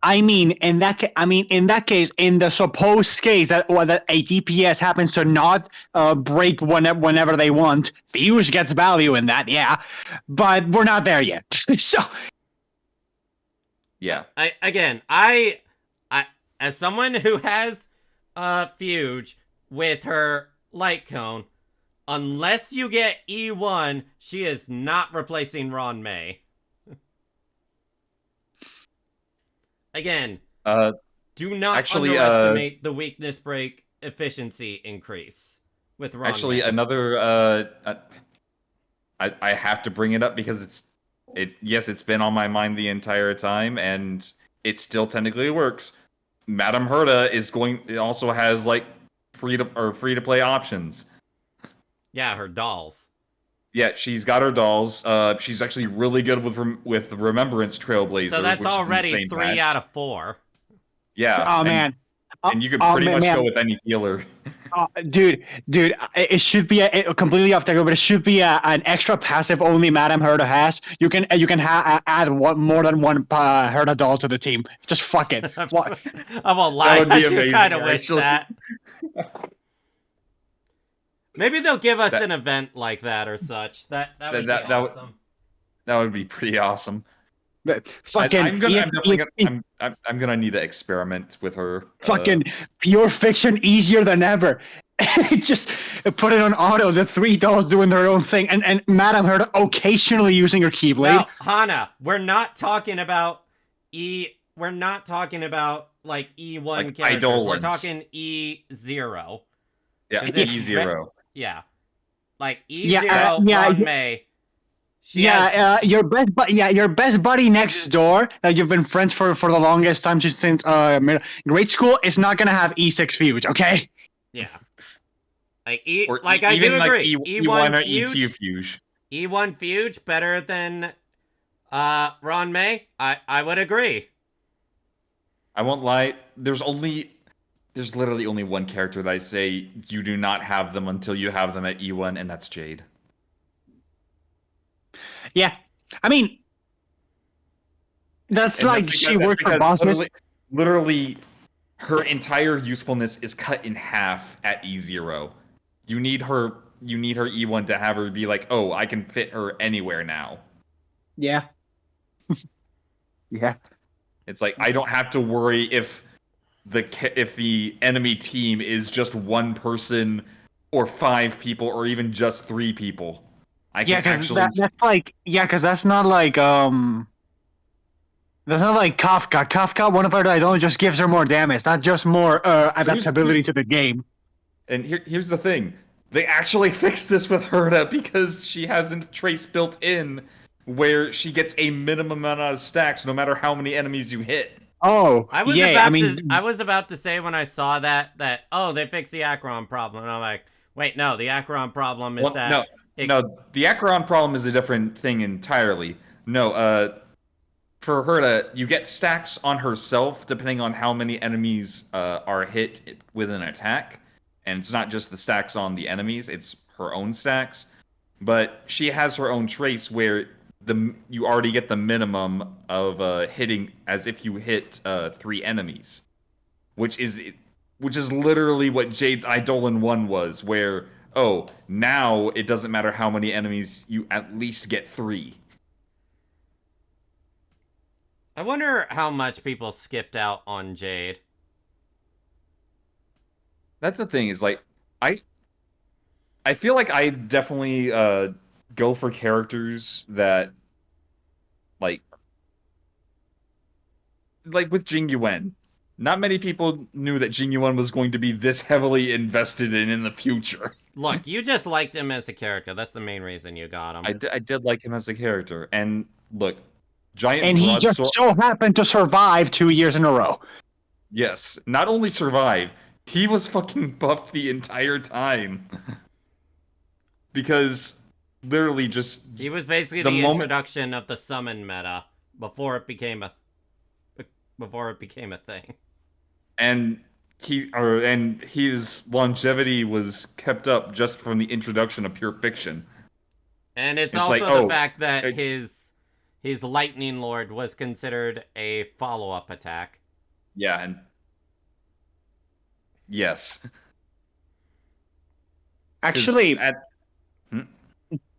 I mean, in that case, in the supposed case that a DPS happens to not break whenever they want, Fuse gets value in that, yeah, but we're not there yet. So, yeah. I as someone who has Fuge with her light cone, unless you get E1, she is not replacing Ron May. Again, do not underestimate the weakness break efficiency increase with Ron Actually, May. another I have to bring it up because it's been on my mind the entire time, and it still technically works. Madame Herta also has like free to play options. Yeah, her dolls. Yeah, she's got her dolls. She's actually really good with Remembrance Trailblazer. So that's already 3 out of 4. Yeah. Oh man. And you can pretty much go with any healer. Dude, it should be completely off topic, but it should be an extra passive only Madame Herta has. You can add more than one Herta doll to the team. Just fuck it. I won't lie, I do kind of wish that. Maybe they'll give us an event like that or such. That would be awesome. That would be pretty awesome. But fucking, I'm gonna need to experiment with her. Fucking pure fiction, easier than ever. Just put it on auto. The 3 dolls doing their own thing, and Madame Herta occasionally using her Keyblade. Now, Hana, we're not talking about We're not talking about like E1 like characters. Idolins. We're talking E0. Yeah, E0. Yeah, like E0 on May. Your best buddy next door that you've been friends for the longest time since grade school is not gonna have E6 Fuge, okay? Yeah. I do agree. E1 or E2 Fuge. E1 Fuge better than Ron May. I would agree. I won't lie. There's literally only one character that I say you do not have them until you have them at E1, and that's Jade. Yeah, I mean, she worked for Bossness. Literally, her entire usefulness is cut in half at E0. You need her E1 to have her be like, oh, I can fit her anywhere now. Yeah. Yeah. It's like I don't have to worry if the enemy team is just one person or 5 people or even just 3 people. Because that's not like Kafka. Kafka, one of her idol just gives her more damage, not just more adaptability to the game. And here's the thing: they actually fixed this with Herta because she has a trace built in where she gets a minimum amount of stacks no matter how many enemies you hit. Oh, I was about to say when I saw that they fixed the Acheron problem, and I'm like, wait, no, the Acheron problem is No, the Acheron problem is a different thing entirely. No, for Herta, you get stacks on herself depending on how many enemies are hit with an attack. And it's not just the stacks on the enemies, it's her own stacks. But she has her own trace where you already get the minimum of hitting as if you hit 3 enemies. Which is literally what Jade's Eidolon 1 was, where now it doesn't matter how many enemies, you at least get 3. I wonder how much people skipped out on Jade. That's the thing, is like, I feel like I definitely go for characters that, like with Jing Yuan. Not many people knew that Jing Yuan was going to be this heavily invested in the future. Look, you just liked him as a character. That's the main reason you got him. I did like him as a character. And look, giant And he just so happened to survive 2 years in a row. Yes, not only survive, he was fucking buffed the entire time. Because literally just he was basically the introduction of the summon meta before it became a thing. And his longevity was kept up just from the introduction of pure fiction. And it's also the fact that his Lightning Lord was considered a follow-up attack. Yeah, and yes. Actually,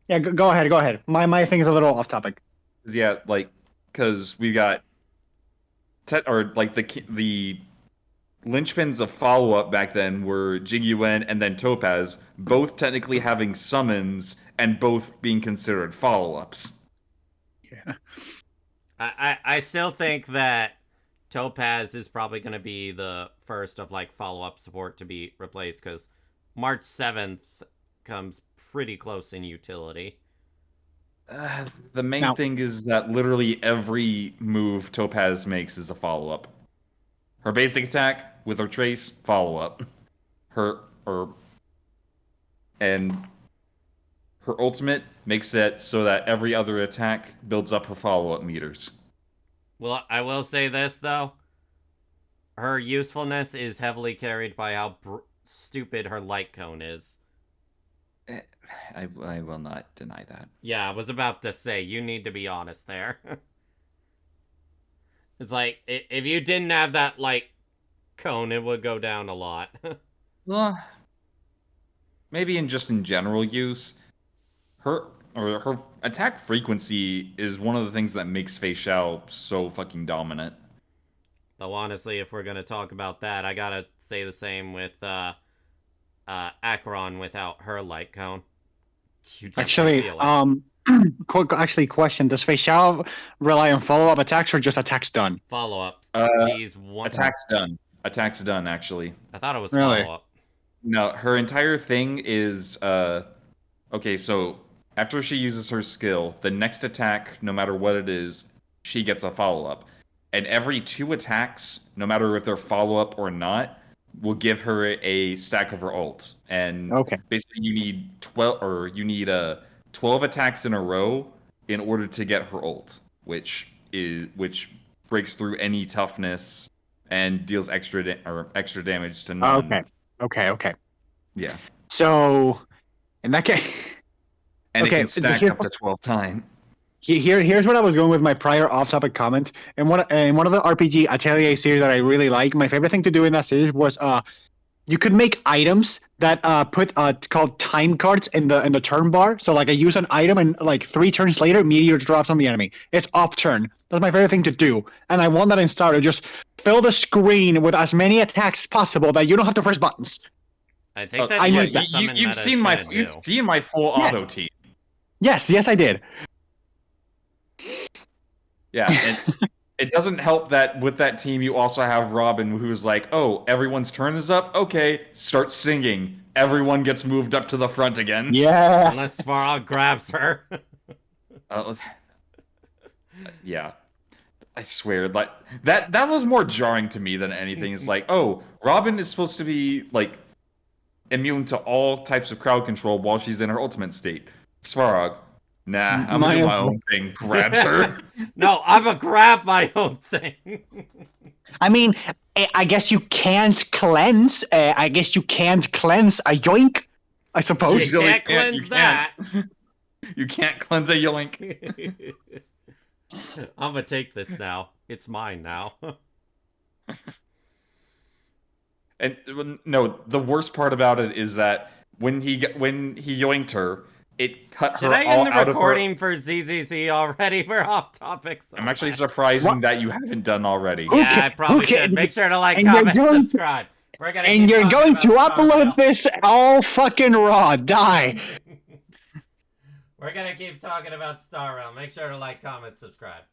yeah, go ahead. My thing is a little off topic. Yeah, like, because we got the linchpins of follow-up back then were Jigyuan and then Topaz, both technically having summons and both being considered follow-ups. Yeah. I still think that Topaz is probably going to be the first of like follow-up support to be replaced, because March 7th comes pretty close in utility. The main thing is that literally every move Topaz makes is a follow-up. Her basic attack with her trace, follow-up. And her ultimate makes it so that every other attack builds up her follow-up meters. Well, I will say this, though. Her usefulness is heavily carried by how stupid her light cone is. I will not deny that. Yeah, I was about to say, you need to be honest there. It's like, if you didn't have that light cone, it would go down a lot. Well, maybe in general use. Her attack frequency is one of the things that makes Fei Xiao so fucking dominant. Though honestly, if we're gonna talk about that, I gotta say the same with Acheron without her light cone. Actually, question: does Fei Xiao rely on follow-up attacks or just attacks done? Follow-ups. Attacks done. Attacks done. Actually, I thought it was follow-up. No, her entire thing is okay. So after she uses her skill, the next attack, no matter what it is, she gets a follow-up. And every 2 attacks, no matter if they're follow-up or not, will give her a stack of her ults. And basically you need 12 attacks in a row in order to get her ult, which breaks through any toughness and deals extra damage to none. Okay. Yeah. So, in that case... And it can stack up to 12 times. Here's what I was going with my prior off-topic comment. In one of the RPG Atelier series that I really like, my favorite thing to do in that series was you could make items that put called time cards in the turn bar. So like I use an item and like 3 turns later, meteor drops on the enemy. It's off turn. That's my favorite thing to do. And I want that in Starter. Just fill the screen with as many attacks as possible that you don't have to press buttons. I think that's you've seen my full auto team. Yes, I did. Yeah, and it doesn't help that with that team you also have Robin, who's like, oh, everyone's turn is up? Okay, start singing. Everyone gets moved up to the front again. Yeah. Unless Svarog grabs her. Yeah. I swear, like that was more jarring to me than anything. It's like, oh, Robin is supposed to be like immune to all types of crowd control while she's in her ultimate state. Svarog, nah, I'm gonna do my own thing. Grabs her. No, I'm gonna grab my own thing. I mean, I guess you can't cleanse. I guess you can't cleanse a yoink. I suppose you can't cleanse that. You can't cleanse a yoink. I'm gonna take this now. It's mine now. And no, the worst part about it is that when he yoinked her, it cut her all out of her... Did I end the recording for ZZZ already? We're off topic. So I'm actually surprised that you haven't done already. Yeah, I probably should. Make sure to like, comment, subscribe. And you're going to upload this all fucking raw. Die. We're gonna keep talking about Star Realm. Make sure to like, comment, subscribe.